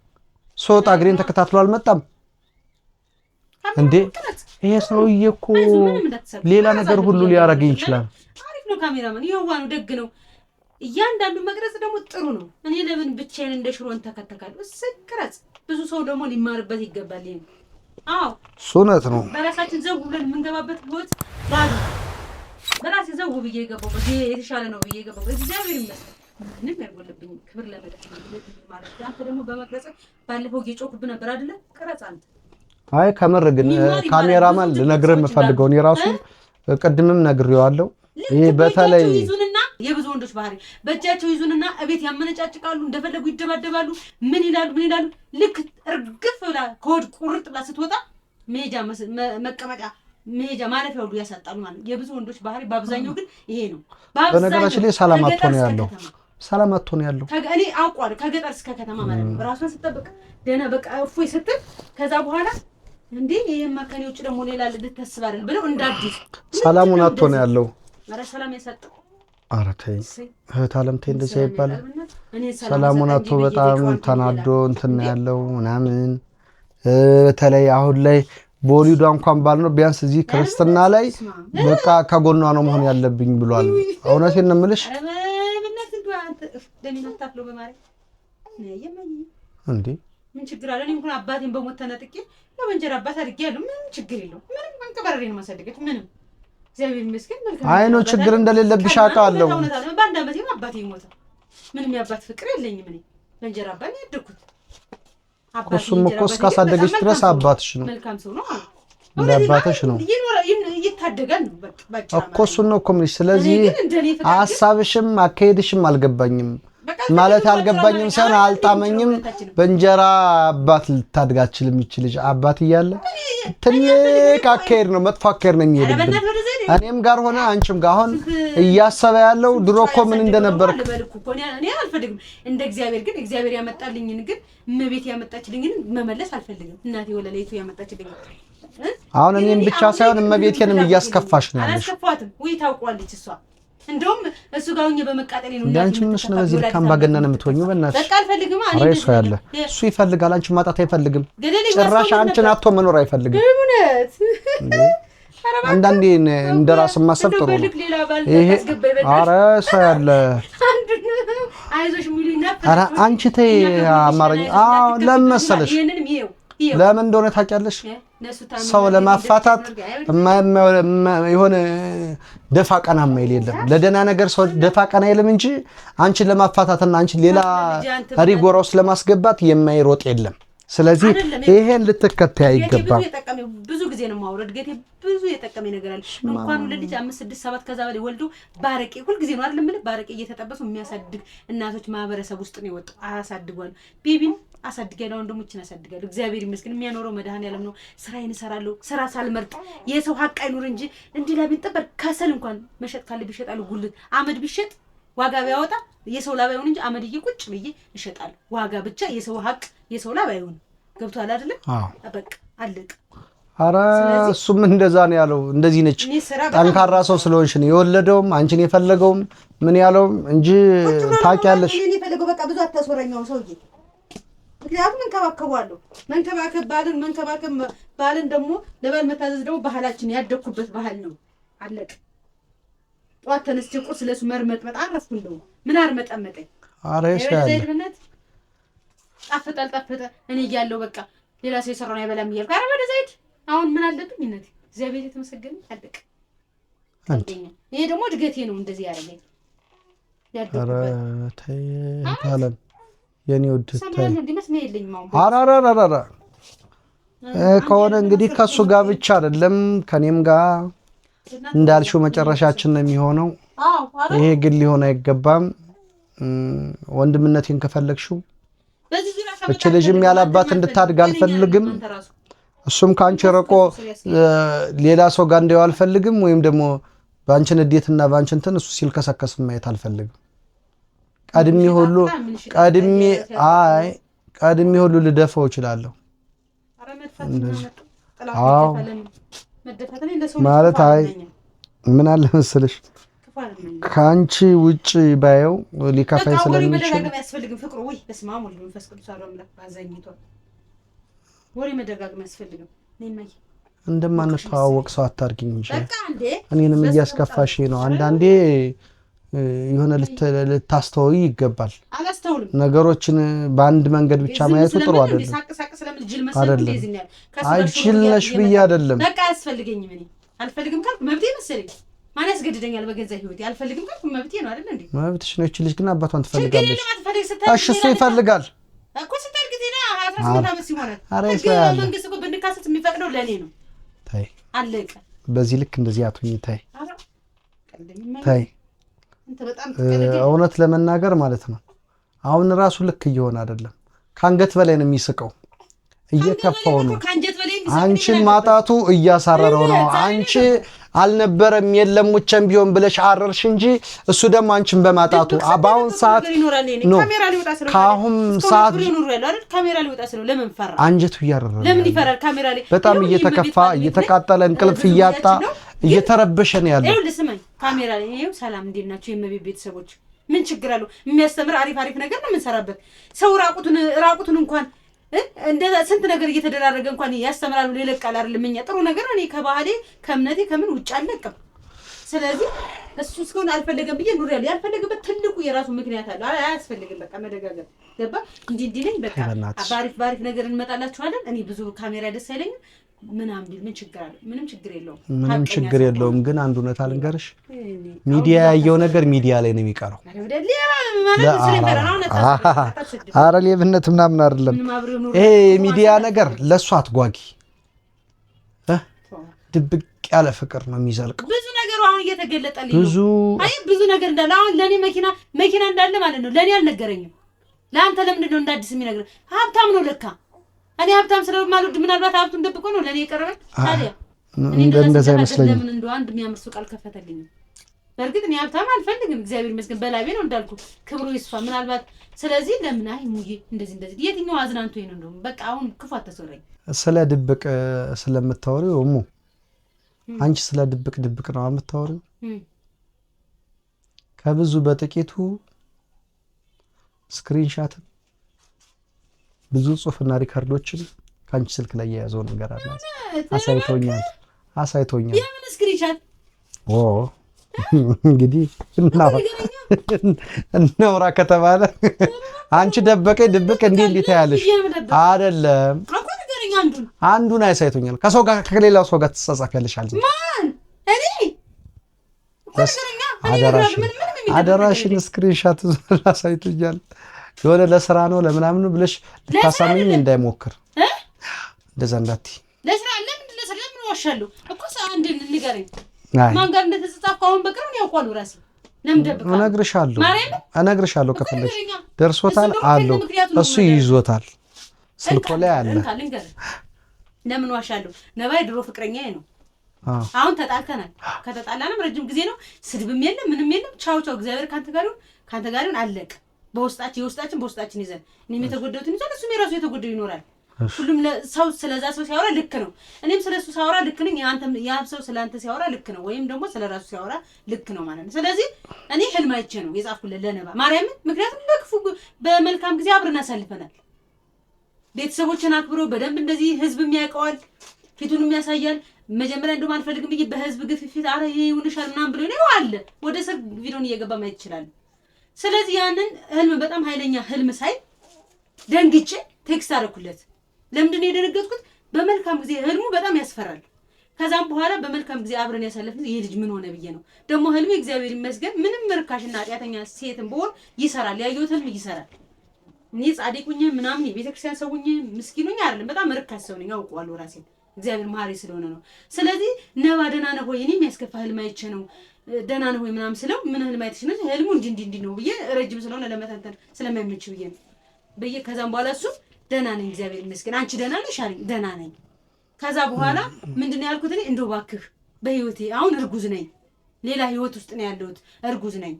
Speaker 1: ሶጣ እግሬን ተከታትሎ አልመጣም እንዴ? ይሄ ሰውዬ እኮ ሌላ ነገር ሁሉ ሊያረጋኝ ይችላል።
Speaker 2: አሪፍ ነው ካሜራማን፣ ይዋኑ ደግ ነው። እያንዳንዱ መቅረጽ ደግሞ ጥሩ ነው። እኔ ለምን ብቻዬን እንደ ሽሮን ተከተካለሁ? ስቅረጽ ብዙ ሰው ደግሞ ሊማርበት ይገባል። ይሄ አዎ
Speaker 1: ሱነት ነው።
Speaker 2: በራሳችን ዘው ብለን የምንገባበት ህይወት ባዶ በራሴ ዘው ብዬ የገባሁበት የተሻለ ነው ብዬ የገባሁበት እግዚአብሔር ይመስገን ምንም ያጎልብኝ ክብር ለመለክ ማለት ነው። አንተ ደግሞ በመቅረጽ ባለፈው እየጮክብህ ነበር አይደለ? ቅረጽ አንተ።
Speaker 1: አይ ከምር ግን ካሜራማን ልነግርህ የምፈልገው እኔ ራሱ ቅድምም ነግሬዋለሁ። ይሄ በተለይ
Speaker 2: የብዙ ወንዶች ባህሪ በእጃቸው ይዙንና እቤት ያመነጫጭቃሉ፣ እንደፈለጉ ይደባደባሉ። ምን ይላሉ ልክ እርግፍ ብላ ከወድ ቁርጥ ብላ ስትወጣ መሄጃ መቀመጫ መሄጃ ማለፊያ ሁሉ ያሳጣሉ ማለት ነው። የብዙ ወንዶች ባህሪ በአብዛኛው ግን ይሄ ነው።
Speaker 1: በነገራችን ላይ ሰላም አጥቶ ነው ያለው።
Speaker 2: እኔ አውቋል ከገጠር እስከ ከተማ ማለት ነው። ራሷን ስትጠብቅ ደህና በቃ እፎይ ስትል ከዛ በኋላ እንዴ ይሄማ ከኔ ውጭ ደግሞ ሌላ ልትተስብ አይደል ብለው እንዳዲስ
Speaker 1: ሰላሙን አጥቶ ነው ያለው።
Speaker 2: ኧረ ሰላም ያሳጣው።
Speaker 1: ኧረ ተይ እህት አለም ተይ እንደዚህ አይባልም። ሰላሙን አጥቶ በጣም ተናዶ እንትን ያለው ምናምን በተለይ አሁን ላይ በወሊዷ እንኳን ባልነው ቢያንስ እዚህ ክርስትና ላይ በቃ ከጎኗ ነው መሆን ያለብኝ ብሏል። እውነቴን ነው የምልሽ እንዴ
Speaker 2: ምን ችግር አለ? እኔ እንኳን አባቴን በሞት ተነጥቄ ለወንጀል አባት አድርጌያለሁ። ምንም ችግር የለውም። ምንም አንቀባረሬ ነው ማሳደገት ምንም እግዚአብሔር ይመስገን መልካም
Speaker 1: አይ ነው ችግር እንደሌለብሽ አውቃለሁ።
Speaker 2: በአንድ ዓመቴ ነው አባቴ ሞተ። ምንም ያባት ፍቅር የለኝም። እኔ ለእንጀራ አባት ነው ያደግኩት።
Speaker 1: እሱም እኮ እስካሳደገሽ ድረስ አባትሽ ነው።
Speaker 2: መልካም ሰው ነው
Speaker 1: እንደ አባትሽ ነው
Speaker 2: ይታደጋል ነው በቃ
Speaker 1: እኮ እሱን ነው እኮ የምልሽ። ስለዚህ ሐሳብሽም አካሄድሽም አልገባኝም ማለት አልገባኝም ሳይሆን አልጣመኝም። በእንጀራ አባት ልታድግ አትችልም ይችልሽ አባት እያለ ትልቅ አካሄድ ነው መጥፎ አካሄድ ነው የሚሄድብን። እኔም ጋር ሆነ አንቺም ጋር አሁን እያሰበ ያለው ድሮ እኮ ምን እንደነበር
Speaker 2: እኔ አልፈልግም። እንደ እግዚአብሔር ግን እግዚአብሔር ያመጣልኝን ግን እመቤት ያመጣችልኝን መመለስ አልፈልግም። እናቴ ወለለይቱ ያመጣችልኝ
Speaker 1: አሁን እኔም ብቻ ሳይሆን እመቤቴንም እያስከፋሽ ነው ያለሽ።
Speaker 2: አላስከፋትም ወይ ታውቋለች እሷ እንደውም እሱ ጋር ሆኜ በመቃጠሌ ነው
Speaker 1: እንዳንቺ ምንሽ ነው በዚህ ልካም ባገነነ የምትሆኚው? በእናትሽ
Speaker 2: በቃ አልፈልግም።
Speaker 1: እሱ ያለ እሱ ይፈልጋል፣ አንቺ ማጣት አይፈልግም። ጭራሽ አንቺን አጥቶ መኖር አይፈልግም።
Speaker 2: እውነት
Speaker 1: አንዳንዴ እንደራስ ማሰብ ጥሩ ነው። ይሄ ኧረ ሰው ያለ
Speaker 2: አይዞሽ ሙሉና
Speaker 1: ኧረ አንቺ ተይ አማርኛ ለምን መሰለሽ ለምን እንደሆነ ታውቂያለሽ? ሰው ለማፋታት የሆነ ደፋ ቀና ማይል የለም። ለደህና ነገር ሰው ደፋ ቀና አይልም እንጂ አንቺን ለማፋታትና አንቺን ሌላ ሪጎራ ውስጥ ለማስገባት የማይሮጥ የለም። ስለዚህ ይሄን ልትከተይ አይገባም።
Speaker 2: ብዙ ጊዜ ነው ማውረድ ጌቴ ብዙ የጠቀመኝ ነገር አለ። እንኳን ለልጅ 5 6 7 ከዛ በላይ ወልዶ ባረቄ ሁሉ ጊዜ ነው አይደል? ምን ባረቄ እየተጠበሱ የሚያሳድግ እናቶች ማህበረሰብ ውስጥ ነው የወጣው። አሳድጓል ቤቢን አሳድጋለሁ፣ ወንድሞችን አሳድጋለሁ። እግዚአብሔር ይመስገን የሚያኖረው መድኃኒዓለም ነው። ስራዬን እሰራለሁ። ስራ ሳልመርጥ የሰው ሀቅ አይኑር እንጂ እንዲህ ላይ ቢጠበር ከሰል እንኳን መሸጥ ካለ ቢሸጣሉ። ጉልት አመድ ቢሸጥ ዋጋ ቢያወጣ የሰው ላብ አይሆን እንጂ አመድዬ ቁጭ ብዬ እሸጣለሁ። ዋጋ ብቻ የሰው ሀቅ የሰው ላብ አይሆን። ገብቷል አይደለ? በቃ አለቅ።
Speaker 1: ኧረ እሱም እንደዛ ነው ያለው። እንደዚህ ነች ጠንካራ ሰው ስለሆንሽ ነው የወለደውም አንቺን የፈለገውም ምን ያለውም እንጂ ታውቂያለሽ።
Speaker 2: እኔ የፈለገው በቃ ብዙ አታስወራኛው ሰውዬ። ምክንያቱም እንከባከባለሁ። መንከባከብ ባልን ደግሞ ለባል መታዘዝ ደግሞ ባህላችን ያደኩበት ባህል ነው። አለቅ። ጧት ተነስቼ ቁርስ ለሱ መርመጥመጥ አረፍኩ። እንደው ምን አርመጠመጠኝ?
Speaker 1: ኧረ ይሻላል።
Speaker 2: ጣፈጠ እኔ እያለሁ በቃ ሌላ ሰው የሰራውን አይበላም እያልኩ ኧረ ወደ ዘይድ አሁን ምን አለብኝ እናቴ? እግዚአብሔር የተመሰገነ አለቅ። ይሄ ደግሞ እድገቴ ነው እንደዚህ ያደረገኝ።
Speaker 1: ኧረ ተይ ታለም የኔ ወድ ተይ። ኧረ ከሆነ እንግዲህ ከሱ ጋር ብቻ አይደለም ከኔም ጋር እንዳልሽው መጨረሻችን ነው የሚሆነው። ይሄ ግን ሊሆን አይገባም። ወንድምነቴን ከፈለግሽው እቺ ልጅም ያላባት እንድታድግ አልፈልግም። እሱም ካንቺ ርቆ ሌላ ሰው ጋር እንደው አልፈልግም። ወይም ደግሞ ባንቺን እዴትና ባንቺን እንትን እሱ ሲልከሰከስ ማየት አልፈልግም። ቀድሜ ሁሉ ልደፈው እችላለሁ። አዎ ማለት ምን አለ መሰለሽ ካንቺ ውጪ ባየው ሊከፋይ ስለሚችል
Speaker 2: ፍቅሩ ወይ በስማሙ መንፈስ ቅዱስ አምላክ ባዛኝቷል ወሬ መደጋገም ያስፈልግም ነኝ
Speaker 1: እንደማንተዋወቅ ሰው አታርጊኝ እንጂ እኔንም እያስከፋሽ ነው። አንዳንዴ የሆነ ልታስተውይ ይገባል።
Speaker 2: አላስተውልም።
Speaker 1: ነገሮችን በአንድ መንገድ ብቻ ማየቱ ጥሩ አይደለም።
Speaker 2: ሳቅ ስለምን ጅል መሰለኝ እንደዚህ ነው።
Speaker 1: ጅል ነሽ ብዬ አይደለም።
Speaker 2: በቃ አያስፈልገኝም። እኔ አልፈልግም ካልኩ መብቴ መሰለኝ። ማን ያስገድደኛል? በገዛ ህይወቴ አልፈልግም ካልኩ መብቴ ነው አይደል እንዴ?
Speaker 1: መብትሽ ነው። እቺ ልጅ ግን አባቷን ትፈልጋለች። እሺ እሱ ይፈልጋል
Speaker 2: እኮ ስታልክ ዜና 18 ዓመት ሲሆናት መንግስት እኮ ብንካሰት የሚፈቅደው ለኔ ነው።
Speaker 1: ታይ
Speaker 2: አለቀ።
Speaker 1: በዚህ ልክ እንደዚህ አትሁኝ። ታይ እውነት ለመናገር ማለት ነው አሁን ራሱ ልክ እየሆነ አይደለም። ካንገት በላይ ነው የሚስቀው፣ እየከፋው ነው። አንቺን ማጣቱ እያሳረረው ነው። አንቺ አልነበረም የለም ሙቸም ቢሆን ብለሽ አረርሽ እንጂ እሱ ደግሞ አንቺን በማጣቱ በአሁን ሰዓት ነው ካሁን ሰዓት
Speaker 2: ካሜራ ሊወጣ ስለው ለምን ፈራ?
Speaker 1: አንጀቱ እያረረ
Speaker 2: ለምን ይፈራል? ካሜራ ላይ
Speaker 1: በጣም እየተከፋ እየተቃጠለ እንቅልፍ እያጣ እየተረበሸ ነው ያለው።
Speaker 2: ይኸውልህ ስማኝ፣ ካሜራ ላይ ይኸው ሰላም እንዴት ናቸው የመቤት ቤተሰቦች? ምን ችግር አለው? የሚያስተምር አሪፍ ነገር ነው የምንሰራበት። ሰው ራቁቱን እንኳን እንደዛ ስንት ነገር እየተደራረገ እንኳን ያስተምራሉ። ለለቃል አይደለም እኛ ጥሩ ነገር እኔ ከባህሌ ከእምነቴ ከምን ውጭ አልለቅም። ስለዚህ እሱ እስከሆነ አልፈለገም ብዬ ኑር ያለ ያልፈለገበት ትልቁ የራሱ ምክንያት አለ። አያስፈልግም በቃ መደጋገም ገባ እንዲህ ነኝ በቃ ባሪፍ ነገር እንመጣላችኋለን። እኔ ብዙ ካሜራ ደስ አይለኝም ምናምን ምን ችግር አለ? ምንም ችግር የለውም። ግን አንድ እውነት አልንገርሽ፣ ሚዲያ ያየው ነገር ሚዲያ ላይ ነው የሚቀረው። ኧረ ሌብነት ምናምን አይደለም ይሄ የሚዲያ ነገር። ለእሱ አትጓጊ። ድብቅ ያለ ፍቅር ነው የሚዘልቀው። ብዙ ነገሩ አሁን እየተገለጠልኝ ብዙ ነገር እንዳለ አሁን ለእኔ መኪና እንዳለ ማለት ነው ለእኔ አልነገረኝም። ለአንተ ለምንድን ነው እንደ አዲስ የሚነግረኝ? ሀብታም ነው ለካ። እኔ ሀብታም ስለማልወድ ምናልባት ሀብቱን ደብቆ ነው ለእኔ የቀረበኝ። ታዲያ እንደዛ አይመስለኝም። ለምን እንደው አንድ የሚያምር ሱቅ አልከፈተልኝም? በእርግጥ እኔ ሀብታም አልፈልግም፣ እግዚአብሔር ይመስገን በላቤ ነው እንዳልኩ ክብሩ ይስፋ። ምናልባት ስለዚህ ለምን አይ ሙዬ እንደዚህ የትኛው አዝናንቶኝ ነው? እንደውም በቃ አሁን ክፉ አትሰረኝ።
Speaker 1: ስለ ድብቅ ስለምታወሪው እሙ አንቺ ስለ ድብቅ ነው የምታወሪው። ከብዙ በጥቂቱ ስክሪንሻት ብዙ ጽሁፍና ሪካርዶችን ካንቺ ስልክ ላይ የያዘው ነገር አለ። አሳይቶኛል።
Speaker 2: የምን ስክሪንሻት?
Speaker 1: እንግዲህ እናውራ ከተባለ አንቺ ደበቀኝ ድብቅ እንዴት ያለሽ አይደለም። አንዱን አሳይቶኛል። ከሰው ጋር ከሌላው ሰው ጋር ትጻጻፊያለሽ አለ።
Speaker 2: ማን? እኔ
Speaker 1: አደራሽን ስክሪንሻት አሳይቶኛል። የሆነ ለስራ ነው ለምናምን ብለሽ ልታሳምኝ እንዳይሞክር እንደዛ እንዳትዪ።
Speaker 2: ለምን ዋሻለሁ እኮ አንድ ንገረኝ። ማን ጋር እንደተጻጻፍኩ አሁን በቅርብ ነው ያውቃሉ። ራሴ ለምን ደብቃለሁ?
Speaker 1: እነግርሻለሁ ከፈለግሽ ደርሶታል አለው እሱ ይዞታል ስልኮ ላይ አለ።
Speaker 2: ለምን ዋሻለሁ? ነባይ ድሮ ፍቅረኛዬ ነው። አሁን ተጣልተናል። ከተጣላንም ረጅም ጊዜ ነው። ስድብም የለም ምንም የለም። ቻው እግዚአብሔር ካንተ ጋር ይሁን አለቀ። በውስጣችን ይዘን እኔም የተጎዳሁትን ይዘን እሱም የራሱ የተጎዳው ይኖራል። ሁሉም ሰው ስለዛ ሰው ሲያወራ ልክ ነው። እኔም ስለሱ ሲያወራ ልክ ነኝ። ያም ሰው ስለአንተ ሲያወራ ልክ ነው፣ ወይም ደግሞ ስለራሱ ሲያወራ ልክ ነው ማለት ነው። ስለዚህ እኔ ህልም አይቼ ነው የጻፍኩለት ለነባ ማርያምን። ምክንያቱም በክፉ በመልካም ጊዜ አብረን አሳልፈናል። ቤተሰቦችን አክብሮ በደንብ እንደዚህ ህዝብም ያውቀዋል፣ ፊቱንም ያሳያል። መጀመሪያ እንደውም አልፈልግም ብዬ በህዝብ ግፊት አረ ይሄ ይሁንሻል ምናምን ብሎ ነው አለ። ወደ ሰርግ ቪዲዮን እየገባ ማየት ይችላል። ስለዚህ ያንን ህልም በጣም ኃይለኛ ህልም ሳይ ደንግጬ ቴክስት አደረኩለት። ለምንድን ነው የደነገጥኩት? በመልካም ጊዜ ህልሙ በጣም ያስፈራል። ከዛም በኋላ በመልካም ጊዜ አብረን ያሳለፍን ይሄ ልጅ ምን ሆነ ብዬ ነው። ደግሞ ህልሜ እግዚአብሔር ይመስገን ምንም ርካሽና ኃጢአተኛ ሴትም ብሆን ይሰራል። ያየሁት ህልም ይሰራል። እኔ ጻድቁኝ ምናምን የቤተክርስቲያን ሰውኝ ምስኪኑኝ አይደለም። በጣም ርካሽ ሰው ነኝ፣ አውቀዋለሁ ራሴን። እግዚአብሔር መሐሪ ስለሆነ ነው። ስለዚህ ነባ ደህና ነህ ወይ? እኔ የሚያስከፋ ህልም አይቼ ነው ደህና ነው ወይ ምናምን ስለው ምን ህልም አይተሽ ነው? ህልሙ እንዲህ ነው ብዬ ረጅም ስለሆነ ለመተንተን ስለማይመች ብዬ ከዛም በኋላ እሱ ደህና ነኝ እግዚአብሔር ይመስገን አንቺ ደህና ነሽ አለኝ። ደህና ነኝ። ከዛ በኋላ ምንድን ነው ያልኩት እኔ እንደው እባክህ በህይወቴ አሁን እርጉዝ ነኝ፣ ሌላ ህይወት ውስጥ ነው ያለሁት፣ እርጉዝ ነኝ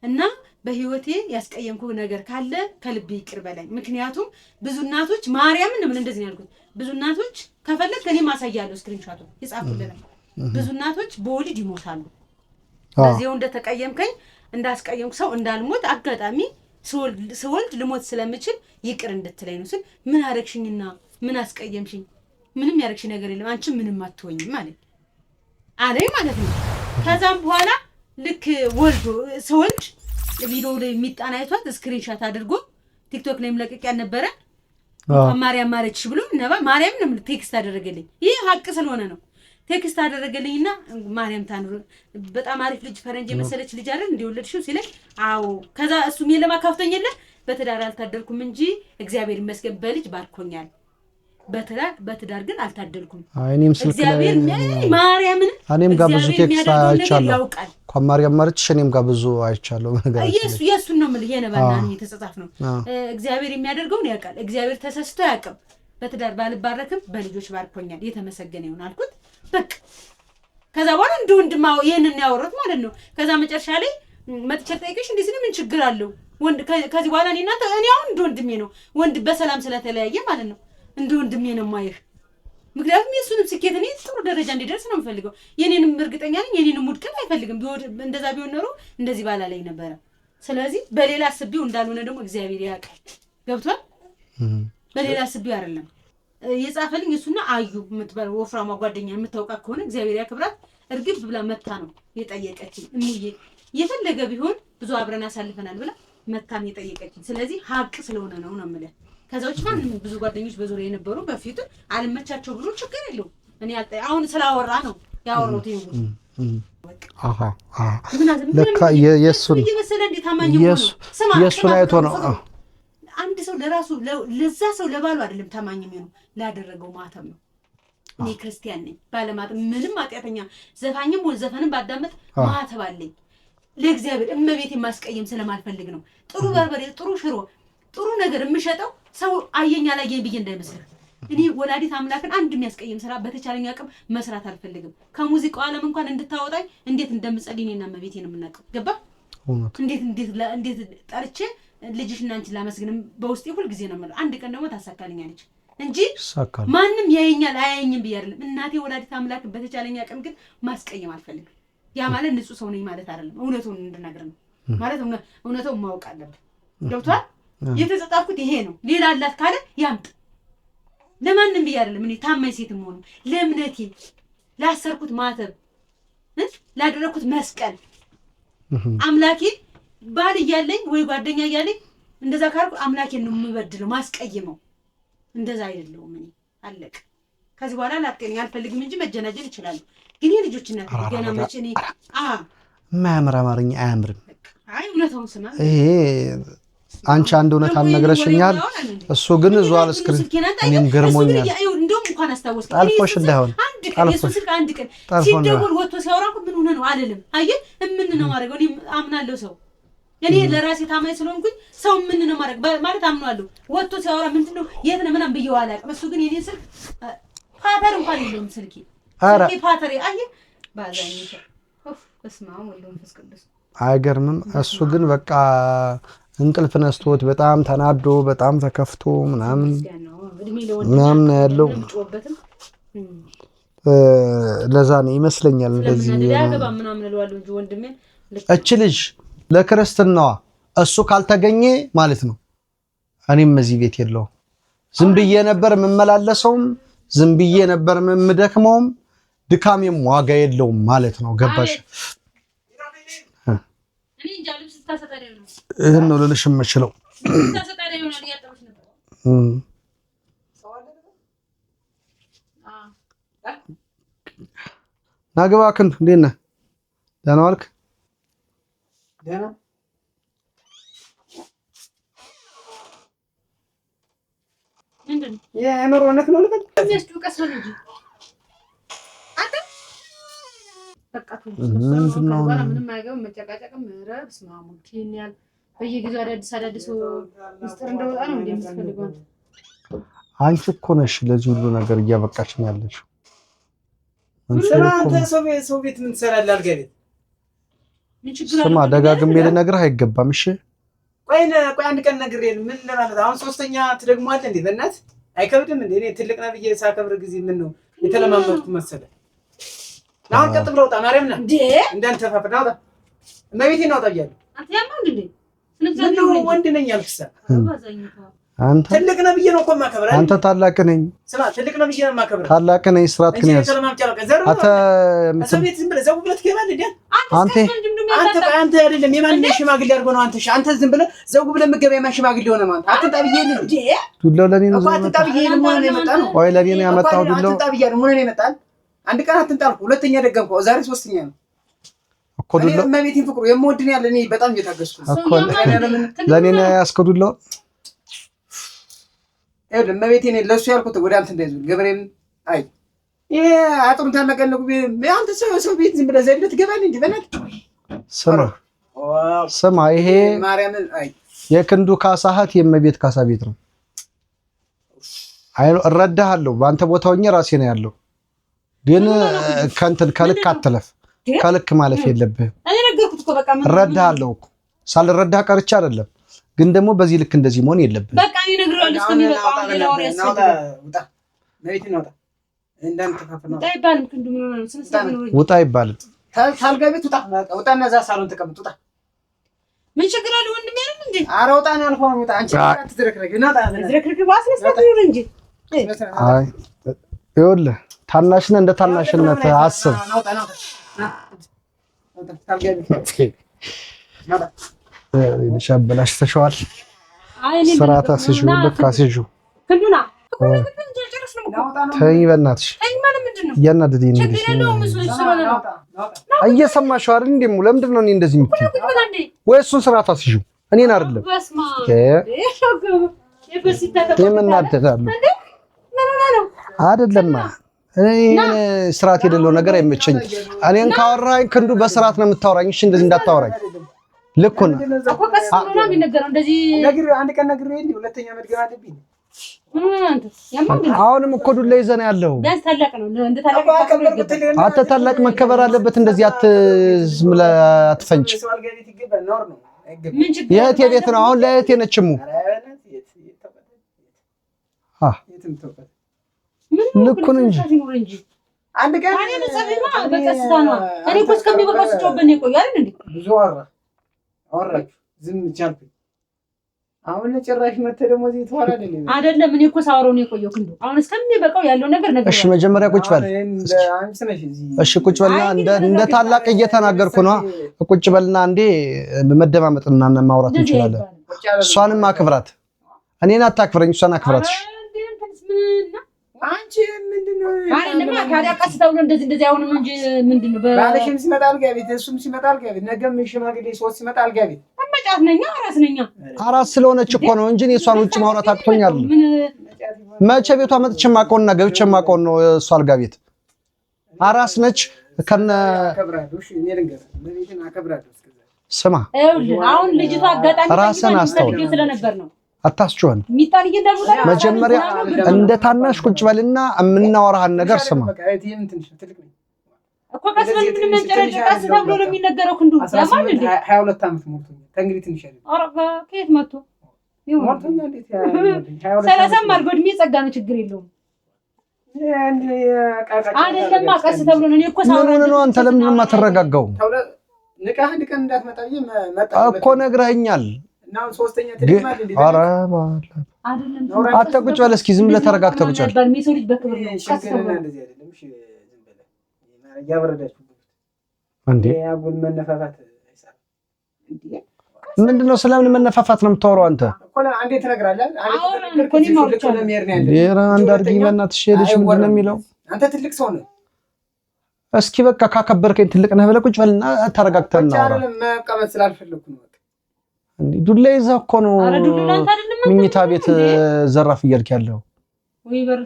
Speaker 2: እና በህይወቴ ያስቀየምኩ ነገር ካለ ከልቤ ይቅር በለኝ። ምክንያቱም ብዙ እናቶች ማርያምን ምን እንደዚህ ነው ያልኩት፣ ብዙ እናቶች ከፈለክ እኔ ማሳያለሁ ስክሪንሾቱ ይጻፉልኝ፣ ብዙ እናቶች በወሊድ ይሞታሉ። በዚያው እንደተቀየምከኝ እንዳስቀየምኩ ሰው እንዳልሞት አጋጣሚ ስወልድ ልሞት ስለምችል ይቅር እንድትለኝ ነው ስል ምን አረግሽኝና ምን አስቀየምሽኝ? ምንም ያረግሽ ነገር የለም አንቺ ምንም አትሆኝም ማለት ማለት ነው። ከዛም በኋላ ልክ ወልዶ ስወልድ ቪዲዮ ላይ የሚጣና አይቷት ስክሪንሾት አድርጎ ቲክቶክ ላይ ለቅቄ ያልነበረ ማርያም ማረችሽ ብሎ ነባ ማርያም ነው ቴክስት አደረገልኝ። ይሄ ሀቅ ስለሆነ ነው ቴክስት አደረገልኝና ማርያም ታኑር በጣም አሪፍ ልጅ ፈረንጅ የመሰለች ልጅ አይደል እንደወለድሽው ሲለኝ አዎ። ከዛ እሱም የለማካፍተኝለ በትዳር አልታደልኩም እንጂ እግዚአብሔር ይመስገን በልጅ ባርኮኛል። በትዳር ግን አልታደልኩም።
Speaker 1: እኔም ስልክ
Speaker 2: እግዚአብሔር ማርያምን
Speaker 1: እኔም ጋር ብዙ ቴክስት አይቻለሁ እንኳን ማርያም ማረችሽ እኔም ጋር ብዙ አይቻለሁ። ነገር
Speaker 2: ኢየሱስ ነው ማለት የነባናን የተጻጻፍ ነው። እግዚአብሔር የሚያደርገውን ያውቃል። እግዚአብሔር ተሰስቶ ያውቃል። በትዳር ባልባረክም በልጆች ባርኮኛል የተመሰገነ ይሁን አልኩት። በቃ ከዛ በኋላ እንደ ወንድማው ይሄንን ያወራሁት ማለት ነው። ከዛ መጨረሻ ላይ መጥቼ ጠይቀሽ እንዴ ሲል ምን ችግር አለው ወንድ ከዚህ በኋላ እኔ አሁን እንደ ወንድሜ ነው ወንድ በሰላም ስለተለያየ ማለት ነው እንደ ወንድሜ ነው ማየህ። ምክንያቱም የሱንም ስኬት እኔ ጥሩ ደረጃ እንዲደርስ ነው የምፈልገው። የኔንም እርግጠኛ ነኝ የኔንም ውድቀት አይፈልግም። እንደዛ ቢሆን ኖሮ እንደዚህ ባላለኝ ነበረ። ስለዚህ በሌላ አስቤው እንዳልሆነ ደግሞ እግዚአብሔር ያውቃል። ገብቷል? በሌላ አስቤው አይደለም የጻፈልኝ እሱና አዩ የምትባል ወፍራማ ጓደኛ የምታውቃት ከሆነ እግዚአብሔር ያክብራት እርግብ ብላ መታ ነው የጠየቀችኝ። እምዬ የፈለገ ቢሆን ብዙ አብረን አሳልፈናል ብላ መታን የጠየቀችኝ። ስለዚህ ሀቅ ስለሆነ ነው የምልህ። ከዛ ውጭ ማንም ብዙ ጓደኞች በዙሪያ የነበሩ በፊቱ አልመቻቸው ብሎ ችግር የለውም። እኔ አሁን ስላወራ ነው ያወራሁት።
Speaker 1: ለካ የእሱን አይቶ ነው
Speaker 2: አንድ ሰው ለራሱ ለዛ ሰው ለባሉ አይደለም ታማኝ የሚሆነው ላደረገው ማተም ነው። እኔ ክርስቲያን ነኝ ባለማተም ምንም ኃጢአተኛ ዘፋኝም ወይ ዘፈንም ባዳመጥ ማተብ አለኝ። ለእግዚአብሔር እመቤቴ ማስቀየም ስለማልፈልግ ነው። ጥሩ በርበሬ፣ ጥሩ ሽሮ፣ ጥሩ ነገር የምሸጠው ሰው አየኛ ላይ ብዬ እንዳይመስልህ። እኔ ወላዲት አምላክን አንድ የሚያስቀይም ስራ በተቻለኝ አቅም መስራት አልፈልግም። ከሙዚቃው ዓለም እንኳን እንድታወጣኝ እንዴት እንደምጸልይ እኔና እመቤቴ ነው የምናውቀው። ገባ? እንዴት ጠርቼ ልጅሽና አንቺን ላመስግንም በውስጤ ሁሉ ጊዜ ነው የምለው። አንድ ቀን ደግሞ ታሳካልኛለች እንጂ ማንም ያየኛል አያየኝም ብዬ አይደለም። እናቴ ወላዲት አምላክ በተቻለኝ አቅም ግን ማስቀየም አልፈልግም። ያ ማለት ንጹህ ሰው ነኝ ማለት አይደለም። እውነቱን እንድናገር ነው ማለት እውነቱን ማወቅ አለብን። ገብቷል? የተጻጻፍኩት ይሄ ነው። ሌላ አላት ካለ ያምጥ። ለማንም ብዬ አይደለም። እኔ ታማኝ ሴትም ሆነ ለእምነቴ ላሰርኩት ማተብ ላደረኩት መስቀል አምላኬ ባል እያለኝ ወይ ጓደኛ እያለኝ እንደዛ ካልኩ አምላኬን ነው የምበድለው ማስቀየመው። እንደዛ አይደለም። እኔ አለቅ ከዚህ በኋላ ላትቀኝ አልፈልግም እንጂ መጀናጀን ይችላል። ግን የልጆች እናት ገና መቼ እኔ
Speaker 1: ማያምር አማርኛ አያምርም።
Speaker 2: አይ እውነታውን ስማ።
Speaker 1: ይሄ አንቺ አንድ እውነት አልነግረሽኛል። እሱ ግን እዙ አልስክሪን እኔም ገርሞኛል።
Speaker 2: እንደውም እንኳን አስታወስኩ
Speaker 1: ጣልፎሽ እንዳይሆን
Speaker 2: የሱን ስልክ አንድ ቀን ሲደውል ወጥቶ ሲያወራ ምን ሆነ ነው አልልም። አየህ ምን ነው ማድረገው? እኔ አምናለሁ ሰው እኔ ለራሴ ታማኝ ስለሆንኩኝ ሰው ምን ነው ማድረግ ማለት አምናለሁ። ወጥቶ ሲያወራ ምንድነው የት ነው ምናምን ብዬው አላውቅም። እሱ ግን የኔ ስልክ ፓተር እንኳን የለውም ስልኬ ፓተር አየህ ባዛኝ በስማም ወልዶ መንፈስ ቅዱስ
Speaker 1: አይገርምም። እሱ ግን በቃ እንቅልፍ ነስቶት በጣም ተናዶ በጣም ተከፍቶ ምናምን ያለው ለዛ ነው ይመስለኛል እንደዚህ እቺ ልጅ ለክርስትናዋ እሱ ካልተገኘ ማለት ነው እኔም እዚህ ቤት የለውም። ዝም ብዬ ነበር የምመላለሰውም ዝም ብዬ ነበር የምደክመውም ድካሜም ዋጋ የለውም ማለት ነው። ገባሽ? ይሄን ነው ልልሽ የምችለው። ናግባ ክንድ እንዴት ነህ? ደህና ዋልክ?
Speaker 3: ደህና
Speaker 2: ምንድን
Speaker 3: የአእምሮ እውነት ነው ልበል።
Speaker 2: እዚህ ቀስ በል እንጂ አንተ በቃ እባክህ ምንም አይገባም መጨቃጨቅም ረብ ስማሙን ኪኒያል በየጊዜው አዳዲስ ምስጢር እንደወጣ ነው እንደምትፈልገው
Speaker 1: አንቺ እኮ ነሽ ለዚህ ሁሉ ነገር እያበቃች ነው ያለሽው
Speaker 3: አንተ ሰው ቤት ምን ትሰራለህ አልገቤት
Speaker 1: ስማ ደጋግሜ ልነግርህ አይገባም እሺ
Speaker 3: ቆይ አንድ ቀን ነግሬህ ምን ለማለት አሁን ሶስተኛ ትደግሟለህ እንዴ በእናት አይከብድም እንዴ እኔ ትልቅ ነብዬ ሳከብር ጊዜ ምን ነው የተለማመጥኩ መሰለ አሁን ቀጥ ብለው ወጣ ማርያምና እንዴ እንዳንተፋፍ ናውጣ እመቤቴ ናውጣ እያለሁ
Speaker 2: አንተ ያማን እንዴ
Speaker 3: ስለዚህ ወንድ ነኝ አልክሳ
Speaker 1: አንተ
Speaker 3: ትልቅ ነብዬ ነው እኮ ማከብር
Speaker 1: አንተ ታላቅ ነኝ
Speaker 3: ስማ ትልቅ ነብዬ ነው ማከብር
Speaker 1: ታላቅ ነኝ ስራት ግን ያዝ
Speaker 3: አንተ ሰቤት ዝም ብለህ ዘው ብለህ ትገባለህ እንዴ አንተ አይደለም የማን ሽማግሌ አድርጎ ነው አንተ ዝም ብለህ ዘው ብለህ ምገበያ ማን ሽማግሌ ሆነ ማለት አትጣብዬ እንዴ
Speaker 1: ዱላው ለኔ ነው
Speaker 3: አትጣብዬ ምን ነው የመጣ ነው
Speaker 1: ወይ ለኔ ነው ያመጣው ዱላው
Speaker 3: አትጣብዬ ምን ነው የመጣል አንድ ቀን አትንጣልኩ ሁለተኛ ደገምኩ ዛሬ ሶስተኛ ነው እኮ ዱላው እመቤቴን ፍቅሩ የምወድን ያለ እኔ በጣም እየታገስኩ
Speaker 1: እኮ ለኔ ነው ያስከው ዱላው
Speaker 3: እመቤቴን ለሱ ያልኩት ወደ አንተ እንዳይዙ ገብርኤል አይ አጥሩን ታነቀነቁ አንተ ሰው ቤት ዝም ብለህ ዘይት ትገባለህ እንዴ በእናት ስማ ይሄ ማርያምን አይ
Speaker 1: የክንዱ ካሳሃት የመቤት ካሳ ቤት ነው አይ እረዳሃለሁ በአንተ ቦታው ሆኜ ራሴ ነው ያለው ግን ከንትን ከልክ አትለፍ ከልክ ማለፍ የለብህም
Speaker 2: እኔ ነገርኩት እኮ በቃ
Speaker 1: እረዳሃለሁ እኮ ሳልረዳህ ቀርቼ አይደለም ግን ደግሞ በዚህ ልክ እንደዚህ መሆን የለብህም
Speaker 2: በቃ እኔ ነግሬዋለሁ እስከሚበቃው ሌላው ያስፈልጋል
Speaker 3: ውጣ ነይት ነው እንዳንተፋፈና
Speaker 2: ውጣ ይባልም ክንዱ ምን ሆነ ነው ስለሰበ ነው
Speaker 1: ውጣ ይባልም
Speaker 3: ታልጋ ቤት ውጣና እዛ ሳሎን ተቀመጥ ውጣ
Speaker 2: ምን ችግር አለ ወንድሜ አይደል እንዴ
Speaker 3: ኧረ ውጣ ነው ያልኩህ ውጣ አንቺ አትዝረክረክ እና
Speaker 2: ዝረክረክ ባስነሳት ነው እንጂ
Speaker 1: አይ ይኸውልህ ታናሽነ እንደ ታናሽነት አስብ
Speaker 3: ታልጋ ቤት
Speaker 1: ሻበላሽ ተሸዋል ስራታ ሲጁ ለካ ሲጁ
Speaker 2: ክንዱና
Speaker 1: ተይ በእናትሽ እያናደደኝ ነው እየሰማሽው አይደል እንዴ ለምንድን ነው እኔ እንደዚህ የምትይው ወይ እሱን ስራታ ሲጁ እኔን አይደለም የምናደዳለሁ አይደለም እኔ ስርዓት የሌለው ነገር አይመቸኝም እኔን ካወራኝ ክንዱ በስርዓት ነው የምታወራኝ እሺ እንደዚህ እንዳታወራኝ ልክ ነው
Speaker 2: እኮ ከስሩ ነው የሚነገረው እንደዚህ
Speaker 3: ነግሬ አንድ ቀን ነግሬ ሁለተኛ መድገም አለብኝ
Speaker 1: አሁንም እኮ ዱላ ይዘህ ነው ያለው
Speaker 2: ቢያንስ ታላቅ ነው እንደ ታላቅ
Speaker 1: አንተ ታላቅ መከበር አለበት እንደዚህ ዝም ብለህ አትፈንጭ የእህቴ ቤት ነው አሁን ለእህቴ ነችሙ ልክ ነው እንጂ
Speaker 3: አንድ ቀን
Speaker 2: እኔ ለጸብማ በቀስታ ነው እኔ እኮ እስከሚበቃው ስጮህብህ ነው የቆየው አይደል እንዴ
Speaker 3: ብዙ አወራችሁ ዝም ቻልኩኝ አሁን ጭራሽ መተህ ደግሞ እዚህ ትወራለህ
Speaker 2: አይደለም እኔ እኮ ሳወራው ነው የቆየው ክንዱ አሁን እስከሚበቃው ያለው ነገር ነገር
Speaker 1: እሺ መጀመሪያ ቁጭ በል እሺ ቁጭ በልና እንደ ታላቅ እየተናገርኩ ነው ቁጭ በልና እንዴ መደማመጥና ማውራት እንችላለን እሷንም አክብራት እኔን አታክብረኝ እሷን አክብራት
Speaker 3: አንቺ ምንድነው
Speaker 2: አይደለም ታዲያ ቀስ ተብሎ እንደዚህ አሁን እንጂ ምንድነው
Speaker 3: ባለሽም ሲመጣ አልጋቤት እሱም ሲመጣ አልጋቤት ነገም ሽማግሌ ሶስት ሲመጣ አልጋቤት
Speaker 2: አመጫት ነኛ አራስ ነኛ
Speaker 1: አራስ ስለሆነች እኮ ነው እንጂ እሷን ውጭ ማውራት አቅቶኛል መቼ ቤቷ መጥቼ ማቆና ገብቼ ማቆን ነው እሷ አልጋቤት አራስ ነች ከነ
Speaker 3: አከብራለሁ እሺ እኔ ልንገርህ ለቤትን አከብራለሁ
Speaker 1: ስማ
Speaker 2: አሁን ልጅቷ አጋጣሚ
Speaker 1: ራስን አስተውል
Speaker 2: ስለነበር ነው
Speaker 1: አታስጮህን
Speaker 2: ሚጣን እየደረሰ
Speaker 1: መጀመሪያ እንደ ታናሽ ቁጭ በልና የምናወራህን ነገር ስማ
Speaker 3: እኮ ከስለን ምን መንጨረጨ ቀስ ተብሎ ነው የሚነገረው ክንዱ ያማል እንዴ 22 ዓመት ሞልቶኛል ከእንግዲህ ትንሽ አይደል
Speaker 2: አረጋ ከየት መጥቶ
Speaker 3: ሞልቶኛል እንዴ
Speaker 2: 30 ማል በእድሜ ጸጋ ነው ችግር የለውም አይደለም ቀስ ተብሎ ነው እኔ እኮ
Speaker 1: ሳውራ ነው አንተ ለምን የማትረጋጋው
Speaker 3: ንቃህ አንድ ቀን እንዳትመጣ መጣ
Speaker 1: እኮ ነግረኸኛል
Speaker 3: እና ሶስተኛ ተደማል እንዴ
Speaker 2: አይደለም
Speaker 1: አትቁጭ በል እስኪ ዝም ብለህ ተረጋግተህ ቁጭ በል
Speaker 2: በሚሰው ልጅ በክብር ነው ቀስ ተብሎ
Speaker 3: እንደዚህ አይደለም እሺ ዝም ብለህ ያወረዳችሁ
Speaker 1: እንዴ
Speaker 3: ያጉል መነፋፋት አይሰራም እንዴ
Speaker 1: ምንድነው ስለምን መነፋፋት ነው የምታወራው አንተ
Speaker 3: እኮ አንዴ ትነግራለህ አንዴ
Speaker 1: አንድ አድርጊ በእናትሽ ሄደሽ ምንድነው የሚለው
Speaker 3: አንተ ትልቅ ሰው ነህ
Speaker 1: እስኪ በቃ ካከበርከኝ ትልቅ ነህ ብለህ ቁጭ በልና ተረጋግተን ነው
Speaker 3: አይደለም መቀመጥ ስላልፈለኩ ነው
Speaker 1: እንዴ ዱላ ይዘህ እኮ ነው ምኝታ ቤት ዘራፍ እያልክ ያለው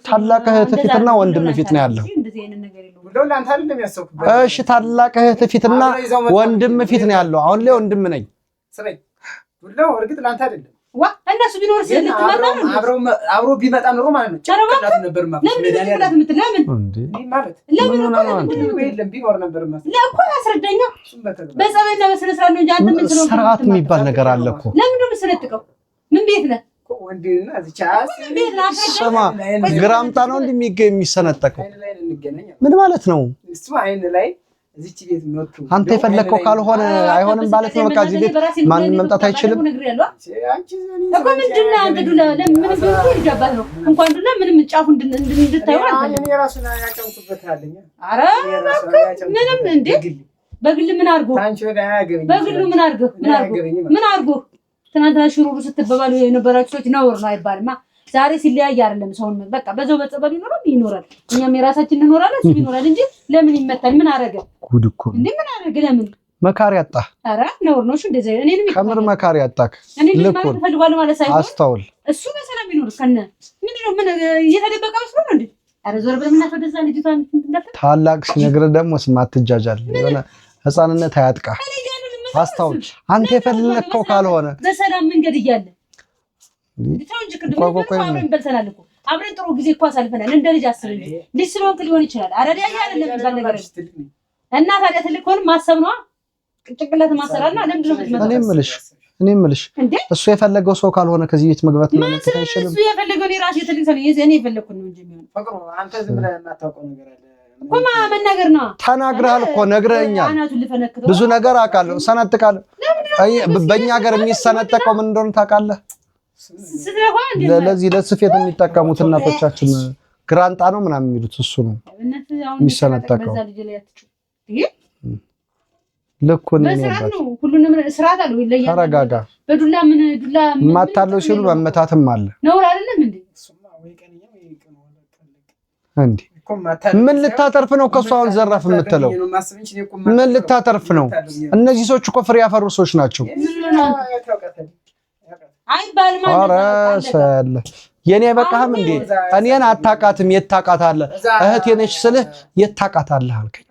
Speaker 1: ታላቅ እህት ፊትና ወንድም ፊት ነው ያለው
Speaker 2: እንደዚህ አይነት ነገር የለውም።
Speaker 3: እንደው ለአንተ አይደለም ያሰብኩት።
Speaker 1: እሺ ታላቅ እህት ፊትና ወንድም ፊት ነው ያለው። አሁን ላይ ወንድም ነኝ
Speaker 3: ስለኝ ሁሉ እርግጥ ለአንተ አይደለም
Speaker 2: ዋ እነሱ ቢኖር ስለልትመጣ ነው
Speaker 3: አብሮ ቢመጣ ኖሮ ማለት ነው ጨረቃት ነበር ማለት
Speaker 2: ለምን
Speaker 3: ማለት ለምን ቢኖር ነበር ማለት
Speaker 2: ለኮ ያስረዳኛ በጸበና በስነ ስርዓት ነው እንጂ አንተ ምን ስለሆነ
Speaker 1: ስርዓት የሚባል ነገር አለ እኮ
Speaker 2: ለምን ነው የምትሰነጥቀው ምን ቤት ነህ
Speaker 3: ወንድና ዝቻስ
Speaker 1: ስማ ግራምጣ ነው እንደሚገኝ የሚሰነጠቀው ምን ማለት ነው
Speaker 3: እሱ አይን ላይ እዚች ቤት መጥቶ
Speaker 1: አንተ የፈለከው ካልሆነ አይሆንም ማለት ነው በቃ እዚህ ቤት ማንም መምጣት አይችልም
Speaker 2: እኮ ምንድን ነው አንተ ዱላ ለምን ቢሆን ይገባል ነው እንኳን ዱላ ምንም ጫፉ እንድታዩ
Speaker 3: አለ እኔ ራሱን ያጨምኩበት አለኝ
Speaker 2: ኧረ ምንም እንዴ በግል ምን አድርጎ
Speaker 3: ታንቺ ወደ አያገበኝ
Speaker 2: በግሉ ምን አድርጎ ትናንትና ሽሩሩ ስትበባሉ የነበራችሁ ሰዎች ነውር ነው አይባልማ ዛሬ ሲለያይ አይደለም ሰውን በቃ በዛው በጸበል ይኖራል እኛም የራሳችን እንኖራለን እሱ ይኖራል እንጂ ለምን ይመታል ምን አረገ
Speaker 1: ጉድ እኮ
Speaker 2: እንዴ ምን አረገ ለምን
Speaker 1: መካሪ አጣ
Speaker 2: ኧረ ነውር ነው እሺ እንደዚህ እኔንም
Speaker 1: ከምር መካሪ አጣክ
Speaker 2: ልኩ ፈልጓል ማለት ሳይሆን
Speaker 1: አስተውል
Speaker 2: እሱ በሰላም ይኖር ከነ ምንድነው ምን እየተደበቀ መስሎ ነው እንዴ ኧረ ዞር ብለህ ምናምን ወደዛ ልጅቷን እንደፈ
Speaker 1: ታላቅ ሲነግርህ ደግሞ ስማ አትጃጃል የሆነ ህፃንነት አያጥቃ አስተውል አንተ የፈለከው ካልሆነ
Speaker 2: በሰላም መንገድ እያለ እንዴ ቅድም አብረን በልተናል እኮ አብረን ጥሩ ጊዜ እኮ አሳልፈናል እንደ ልጅ አስብ እንጂ ልጅ ስለሆንክ ሊሆን ይችላል አረዳ አይደለም የሚባል ነገር እና ታዲያ ትልቅ ሆነ ማሰብ ነው ጭንቅላት ማሰራልና ለምንድን ነው የምትመጣው
Speaker 1: እኔ የምልሽ እሱ የፈለገው ሰው ካልሆነ ከዚህ ቤት መግባት ማለት አይችልም
Speaker 2: እሱ የፈለገው እኔ ራሴ ትልቅ ሰው እኔ የፈለኩት ነው እንጂ የሚሆነው
Speaker 3: ፍቅሩ አንተ ዝም ብለህ የማታውቀው ነገር አለ
Speaker 2: እኮ መናገር ነው
Speaker 1: ተናግረሃል እኮ ነግረኸኛል ብዙ ነገር አውቃለሁ ሰነጥቃለሁ በእኛ ሀገር የሚሰነጠቀው ምን እንደሆነ ታውቃለህ ለዚህ ለስፌት የሚጠቀሙት እናቶቻችን ግራንጣ ነው ምናምን የሚሉት እሱ ነው የሚሰነጠቀው ልኩ ነው
Speaker 2: ሁሉንም ስርዓት አለው ይለያል
Speaker 1: ተረጋጋ
Speaker 2: በዱላ ምን ዱላ
Speaker 1: ማታለው ሲሉ መመታትም አለ
Speaker 2: ነው አይደለም እንዴ
Speaker 1: እንዴ ምን ልታተርፍ ነው ከሷ አሁን ዘራፍ የምትለው ምን ልታተርፍ ነው እነዚህ ሰዎች እኮ ፍሬ ያፈሩ ሰዎች ናቸው
Speaker 2: አይባል ማለት
Speaker 1: ነው የኔ አይበቃህም እንዴ እኔን አታቃትም የታቃታለህ እህቴ ነች ስልህ የታቃታለህ አልከኝ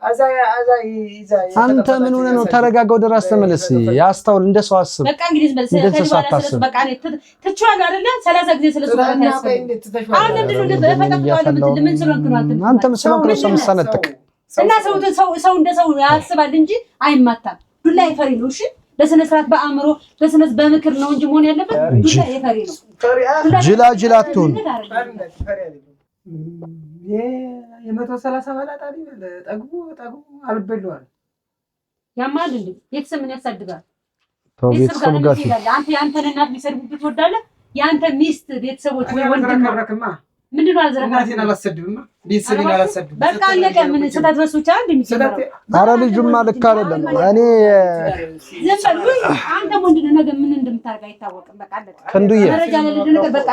Speaker 1: አንተ ምን ሆነ ነው ተረጋጋው ድረስ ተመለስ ያስተውል እንደ ሰው አስብ
Speaker 2: በቃ እንግዲህ ስለዚህ በቃ እኔ ትችዋለህ አይደለ 30 ጊዜ ስለሱ አሁን እንዴ በፈጠጥቷል ምን ስለሆንክ ነው
Speaker 1: አንተ ምን ስለሆንክ ነው ሰምሰነጥቅ
Speaker 2: እና ሰው እንደ ሰው ያስባል እንጂ አይማታም ዱላ ይፈሪ ነው እሺ በስነ ስርዓት በአእምሮ በስነ በምክር ነው እንጂ መሆን ያለበት ዱላ ይፈሪ ነው
Speaker 1: ጅላጅል አትሁን
Speaker 3: የ130 ባላጣ ጠግቡ አልበለዋል
Speaker 2: ያማል እንዴ ቤተሰብን ያሳድጋል
Speaker 1: ቤተሰብ ጋር
Speaker 2: አንተ ያንተን እናት ሊሰድቡት ወዳለ ያንተ ሚስት ቤተሰቦች ወይ ወንድም ምንድነው አዘረካ
Speaker 3: እናቴን አላሰድብማ ቤተሰብን አላሰድብ
Speaker 2: በቃ አለቀ ምን ስታት በሱቻ እንደሚሰራው
Speaker 1: አረ ልጅማ ልክ አይደለም እኔ
Speaker 2: ዘንበሉ አንተ ምንድነው ነገ ምን እንደምታርጋ አይታወቅም በቃ አለቀ
Speaker 1: ክንዱዬ
Speaker 2: ደረጃ ለልጅ ነገር በቃ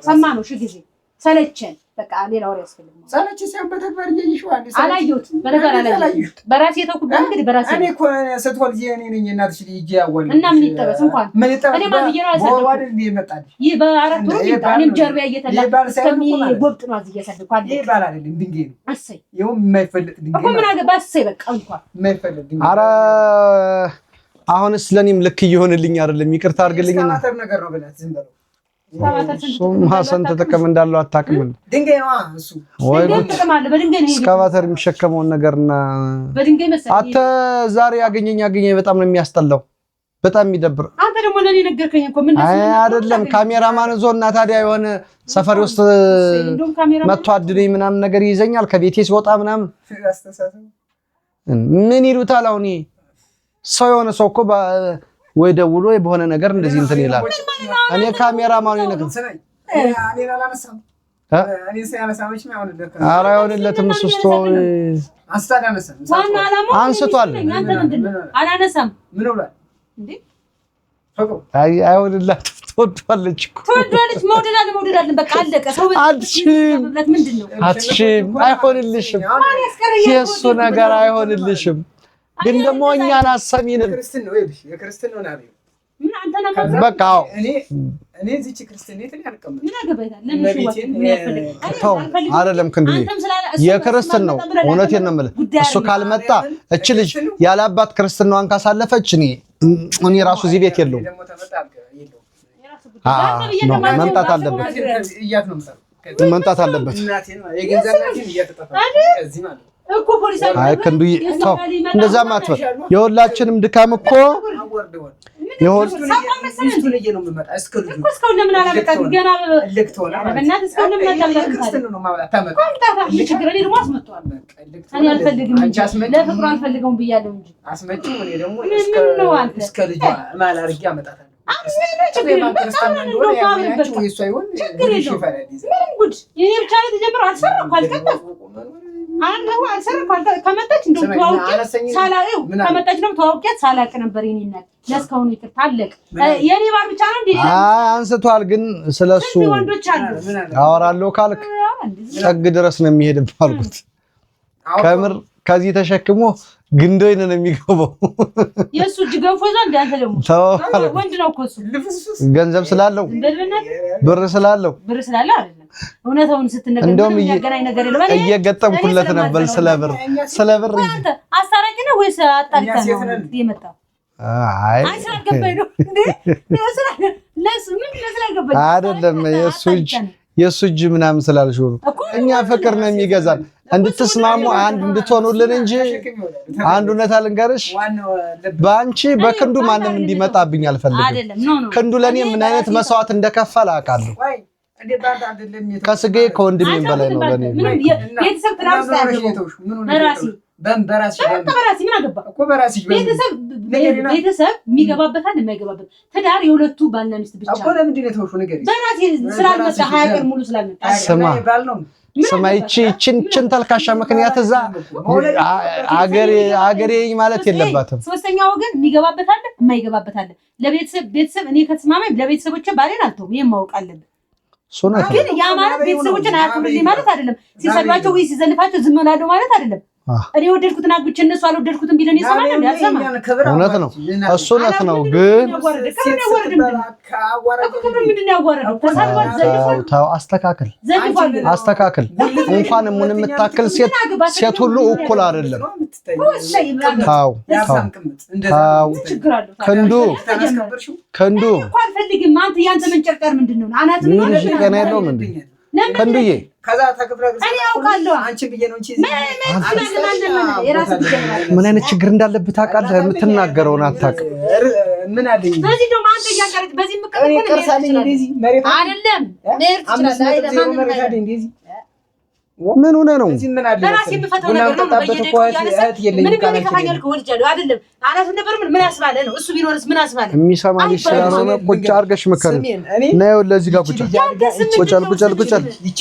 Speaker 2: ሰማ ነው እሺ ጊዜ ሰለቸን በቃ ሌላ ወሬ ያስፈልጋል
Speaker 3: ሰለች ሲያም በተግባር እየይሽው አንዴ
Speaker 2: አላየሁት በነገር አላየሁት በራሴ የተኩበት እንግዲህ በራሴ
Speaker 3: እኔ እኮ ስትወልጂ እኔ ነኝ እናትሽ ልጅ ያወል
Speaker 2: እና ምን ይጠበስ እንኳን እኔ ማን ይየራ ያሰደኩ
Speaker 3: ወደ ይመጣል
Speaker 2: ይህ በአራት ወር እኔም ጀርባ እየተላቀ እስከሚጎብጥ ነው እዚህ እያሰደኩ አለ
Speaker 3: ይባል አይደለም ድንጋይ ነው
Speaker 2: እሰይ
Speaker 3: ይኸው የማይፈልጥ ድንጋይ
Speaker 2: እኮ ምን አገባ እሰይ በቃ እንኳን
Speaker 3: የማይፈልጥ ድንጋይ
Speaker 1: አረ አሁንስ ለኔም ልክ እየሆነልኝ አይደለም ይቅርታ አድርግልኝና
Speaker 3: ነገር ነው ብላት ዝም በለው
Speaker 1: ማሰን ተጠቀም እንዳለው አታውቅም
Speaker 3: ድንጋይ ነው እሱ
Speaker 1: ወይ
Speaker 2: ተጠቀም አለ በድንጋይ ነው
Speaker 1: እስካቫተር የሚሸከመውን ነገርና
Speaker 2: በድንጋይ መሰለኝ
Speaker 1: አተ ዛሬ ያገኘኝ በጣም ነው የሚያስጠላው በጣም የሚደብር
Speaker 2: አንተ ደግሞ ለኔ ነገርከኝ እኮ ምን
Speaker 1: አይ አይደለም ካሜራማን ዞና ታዲያ የሆነ ሰፈር ውስጥ መጥቶ አድነኝ ምናምን ነገር ይዘኛል ከቤቴ ሲወጣ ምናምን ምን ይሉታል አሁን ሰው የሆነ ሰው እኮ ወይ ደውሎ ወይ በሆነ ነገር እንደዚህ እንትን ይላል እኔ ካሜራማን ነው ነገር
Speaker 3: እኔ አላነሳም እኔ ሳያነሳመች ነው አሁን ለካ
Speaker 1: ኧረ አይሆንለትም እሱ ስቶ አንስቷል
Speaker 2: አላነሳም
Speaker 3: ምን ብሏል
Speaker 2: እንዴ
Speaker 1: አይሆንላት ትወዷለች
Speaker 2: መውደድ በቃ አለቀ ሰው
Speaker 1: አትሽም አይሆንልሽም የእሱ ነገር አይሆንልሽም ግን ደግሞ እኛን አሰሚንም
Speaker 3: የክርስቲያኖ ነው
Speaker 2: ምን አንተና ነው
Speaker 1: በቃ
Speaker 3: እኔ እዚህ ክርስቲያኔት ላይ አልቀመጥም።
Speaker 2: ምን አገባይታል? ለምን
Speaker 1: አይደለም ክንዱ የክርስትና ነው። እውነቴን ነው የምልህ። እሱ ካልመጣ እች ልጅ ያለ አባት ክርስትናዋን ካሳለፈች እኔ ራሱ እዚህ ቤት የለውም። መምጣት አለበት መምጣት አለበት።
Speaker 2: እኮ ፖሊስ
Speaker 1: አይ ክንዱዬ ተው እንደዛ ማትበል። የሁላችንም ድካም እኮ
Speaker 2: አንደው አልሰረኳል ከመጣች እንደው ተዋውቂያት ሳላየው ከመጣች ነው ተዋውቂያት ሳላቅ ነበር የኔና ለስካውን ይቅርታ አለቅ የኔ ባል ብቻ ነው እንዴ
Speaker 1: አንስቷል ግን ስለሱ አወራለሁ ካልክ ጠግ ድረስ ነው የሚሄድ ባልኩት ከምር ከዚህ ተሸክሞ ግንዶይን ነው የሚገባው
Speaker 2: የሱ እጅ ገንፎ ይዟል እንዴ አንተ ደግሞ ወንድ ነው እኮ እሱ
Speaker 1: ገንዘብ ስላለው ብር ስላለው አይደለም እውነታውን ስትነገር የሚያገናኝ ነገር የለም እየገጠምኩለት ነበር ስለብር
Speaker 2: አሳራቂ ነው ወይስ አጣሪታ ነው የመጣው
Speaker 1: አይ
Speaker 2: አይሰራገበኝ ነው እንዴ ለሱ ምን ለስላገበኝ
Speaker 1: አይደለም የሱ እጅ ምናምን ስላልሽው እኛ ፍቅር ነው የሚገዛል እንድትስማሙ አንድ እንድትሆኑልን እንጂ አንድ እውነት አልንገርሽ ባንቺ በክንዱ ማንም እንዲመጣብኝ አልፈልግም ክንዱ ለኔ ምን አይነት መስዋዕት እንደከፈለ አውቃለሁ ከስጌ ከወንድሜም በላይ ነው ለኔ
Speaker 2: ቤተሰብ ትራስ ያለው በራሲ ምን አገባ እኮ በራሲ ቤተሰብ የሚገባበት አንድ የማይገባበት ትዳር የሁለቱ ባልና ሚስት ብቻ
Speaker 3: እኮ ለምንድን ነው ተወሹ ነገር
Speaker 2: በራሲ ስላልመጣ 20 ቀን ሙሉ ስላልመጣ
Speaker 1: ስማይቺን ተልካሻ ምክንያት እዛ አገሬ ማለት የለባትም
Speaker 2: ሶስተኛ ወገን የሚገባበት አለ የማይገባበት አለ ለቤተሰብ እኔ ከተስማማኝ ለቤተሰቦቼ ባሌን አልተውም ይሄን ማወቅ አለብን ግን ያ ማለት ቤተሰቦችን አያከብሩልኝ ማለት አይደለም ሲሰድባቸው ወይ ሲዘልፋቸው ዝም እላለሁ ማለት አይደለም እኔ ወደድኩትን አግብቼ እነሱ አልወደድኩትም ቢለኝ ይሰማል እንዴ አልሰማ
Speaker 1: እውነት ነው እሱ እውነት ነው ግን ታው አስተካክል እንኳን ምን የምታክል ሴት ሁሉ እኩል አይደለም ታው ከንዱ
Speaker 2: እንኳን ፈልግም አንተ ያንተ መንጨርጨር ምንድነው አናት ነው
Speaker 1: ገና የለውም እንዴ ከንዱዬ
Speaker 3: ከዛ ተከፍራግስ
Speaker 2: እኔ አውቃለሁ
Speaker 3: አንቺ ብዬ ነው እንጂ
Speaker 1: ምን አይነት ችግር እንዳለበት ታውቃለህ የምትናገረውን አታውቅም
Speaker 3: ምን አለኝ
Speaker 2: በዚህ ደግሞ አንተ ያንቀረጥ በዚህ ምቀጥ
Speaker 3: እኔ ቀርሳለኝ እንደዚህ መሬት
Speaker 2: አይደለም መሬት ይችላል
Speaker 3: አይደለም እንደዚህ
Speaker 1: ምን ሆነ ነው
Speaker 3: እዚህ ምን አለ
Speaker 2: በራሴ የምፈተው ነገር ነው ምን ከፋኛል ከወልጃለሁ አይደለም አናት ነበር ምን ያስባለ ነው እሱ ቢኖርስ ምን ያስባለ
Speaker 1: የሚሰማ ልጅ ስለሆነ ቁጭ አድርገሽ መከረ ነው ለዚህ ጋር ቁጭ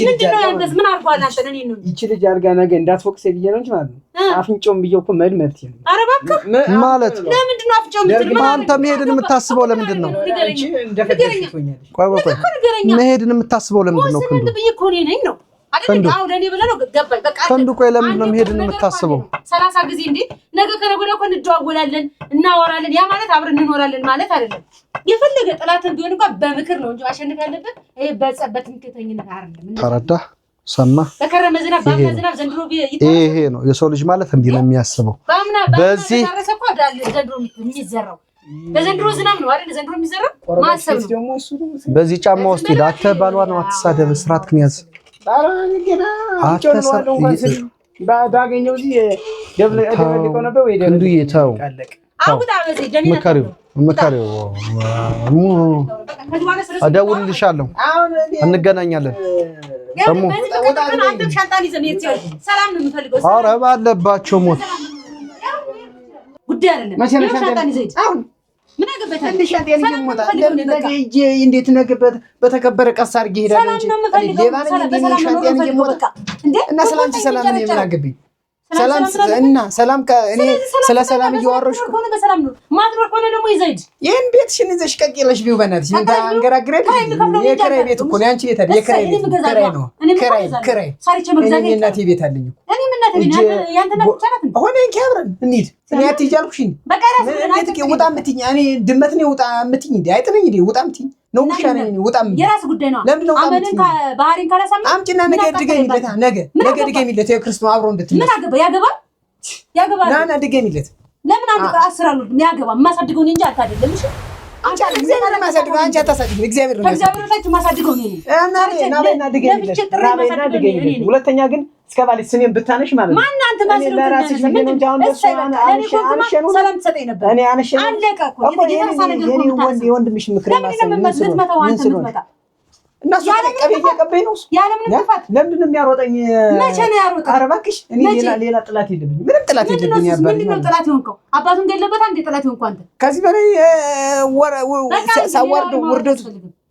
Speaker 2: ምንድነው ያንተስ ምን አርጓል አንተ ነኝ ነው
Speaker 3: ይቺ ልጅ አርጋ ነገ እንዳትፎክስ ብዬ ነው እንጂ ማለት ነው አፍንጮም ብዬው እኮ መልመት ይሄ
Speaker 2: ኧረ እባክህ
Speaker 1: ማለት
Speaker 2: ለምንድን ነው አፍንጮም ብትል
Speaker 1: አንተ መሄድን የምታስበው ለምንድን ነው
Speaker 3: አንቺ እንደፈለግሽ ትሆኛለሽ
Speaker 1: ቆይ መሄድን የምታስበው ለምንድን ነው
Speaker 2: ክንዱ ብዬ እኮ ነኝ ነው አይደል አው ለኔ ብለ ነው ገባኝ በቃ
Speaker 1: ክንዱ ቆይ ለምንድን ነው መሄድን የምታስበው
Speaker 2: 30 ጊዜ እንዴ ነገ ከነገ ወዲያ እኮ እንደዋወላለን እናወራለን ያ ማለት አብረን እንኖራለን ማለት አይደለም የፈለገ ጥላትን ቢሆን እንኳን በምክር ነው እንጂ ማሸነፍ ያለበት ይሄ በጸበት ምክተኝነት አይደለም
Speaker 1: ተረዳ ሰማ
Speaker 2: በከረመ ዝናብ ባምና ዝናብ ዘንድሮ
Speaker 1: ይሄ ነው የሰው ልጅ ማለት እንዲህ ነው የሚያስበው በዚህ
Speaker 2: ተረሰቆ ዳል ዘንድሮ የሚዘራው በዘንድሮ ዝናብ ነው አይደል ዘንድሮ የሚዘራው ማሰብ ነው
Speaker 1: በዚህ ጫማ ውስጥ ዳተ ባሏ ነው አትሳደብ ስርዓት ክንያዝ
Speaker 3: ባገኘው እዚህ ደብልቀው ነበር ወይ
Speaker 1: ክንዱ ይተው
Speaker 2: አውጣ በዚህ ደሚና
Speaker 1: መካሪው አደውልልሻለሁ እንገናኛለን
Speaker 2: ደግሞ አንተም ሻንጣን ይዘህ መሄድ ትችላለህ ሰላም ነው የምፈልገው
Speaker 1: ኧረ ባለባቸው ሞት
Speaker 2: ጉዳይ አይደለም ሻንጣን ይዘህ አሁን ምን አገበታ
Speaker 3: ሻንጣን ይዘህ ሞታ ነገ እጄ እንዴት ነገበት በተከበረ ቀስ አድርጌ ሄዳለሁ እንጂ ሌባ ነኝ እንዴ ሻንጣን ይዘህ ሞታ እንዴ እና ሰላም ነው የምናገበኝ ሰላም ከእኔ ስለ ሰላም እያወራሁሽ
Speaker 2: እኮ ነው። በሰላም ነው ማድረግ ከሆነ ደግሞ ይዘይድ
Speaker 3: ይሄን ቤትሽን ይዘሽ ቀቂለሽ ቢው በእናትሽ አንገራግረኝ። የኪራይ ቤት እኮ ነው። አንቺ ቤት አይደል? የኪራይ ቤት ኪራይ ነው። ኪራይ
Speaker 2: ሳሪቼ መግዛት
Speaker 3: እኔ እናቴ ቤት አለኝ እኮ
Speaker 2: እኔ ምን እናቴ ቤት ያንተ ነው ተቻላት
Speaker 3: ሆነ እንኪ አብረን እንሂድ። እኔ አትሄጂ አልኩሽ እንዴ?
Speaker 2: በቃ ራስ
Speaker 3: ውጣ የምትይኝ እኔ ድመት ነው ውጣ የምትይኝ እንዴ? አይጥ ነኝ እንዴ? ውጣ የምትይኝ ነው ውሻ ነኝ እኔ? ውጣ የምትይኝ
Speaker 2: የራስ ጉዳይ ነው።
Speaker 3: ለምን ነው
Speaker 2: አመንን ባህሪን ካላሳመን
Speaker 3: አምጪና ነገ ድገሚለት። ነገ ድገሚለት። የክርስቶስ አብሮ እንድትመጣ
Speaker 2: ምን አገባ ያገባ
Speaker 3: ናና ድገሚለት።
Speaker 2: ለምን አንተ አስራሉ ያገባ ማሳድገው እንጂ አንተ አይደለም። እሺ
Speaker 3: አንቺ እግዚአብሔር ማሳድገው አንቺ አታሳድገው። እግዚአብሔር ነው
Speaker 2: እግዚአብሔር ታች ማሳድገው ነው።
Speaker 3: ናበይና ድገሚለት። ሁለተኛ ግን እስከ ባልሽ ስሜን ብታነሽ ማለት ነው።
Speaker 2: ማን አንተ ማስረጃ
Speaker 3: ለራስሽ ምን እንጃ አሁን ደስ አነሸነው
Speaker 2: ሰላም ትሰጠኝ ነበር።
Speaker 3: እኔ አነሸነው
Speaker 2: አለቀ እኮ
Speaker 3: የኔ ወንድምሽ ምክር ማሰብ እነሱ ቀበይ ነው
Speaker 2: ያለምን ጥፋት
Speaker 3: ለምንድን ነው የሚያሮጠኝ?
Speaker 2: መቼ ነው ያሮጠኝ?
Speaker 3: ኧረ እባክሽ እኔ ሌላ ጥላት የለብኝም። ምንም ጥላት የለብኝም። ያባል
Speaker 2: ምንድን ነው ጥላት የሆንከው? አባቱን ገለበት አንዴ ጥላት የሆንከው አንተ።
Speaker 3: ከዚህ በላይ ሳዋርደው ውርደቱ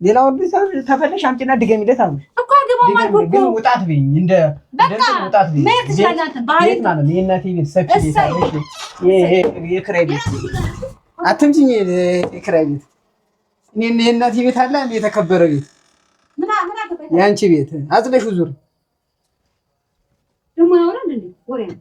Speaker 3: ሌላ ወርድ ተፈለሽ አምጪና ድገሚለት አሉ
Speaker 2: እኮ አገባው ማለት እኮ
Speaker 3: ግን ውጣት በይኝ እንደ ውጣት በይኝ
Speaker 2: ማለት ትችላለህ አንተ። ባህሪ
Speaker 3: ማለት ነው የእናቴ ቤት ሰፊ ቤት አለሽ። የኪራይ ቤት አትምጪኝ። የኪራይ ቤት እኔ የእናቴ ቤት አለ እንደ የተከበረ ቤት ያንቺ ቤት አጽለሽ ዙር
Speaker 2: ደሞ ያወራል እንዴ ወሬ ነው።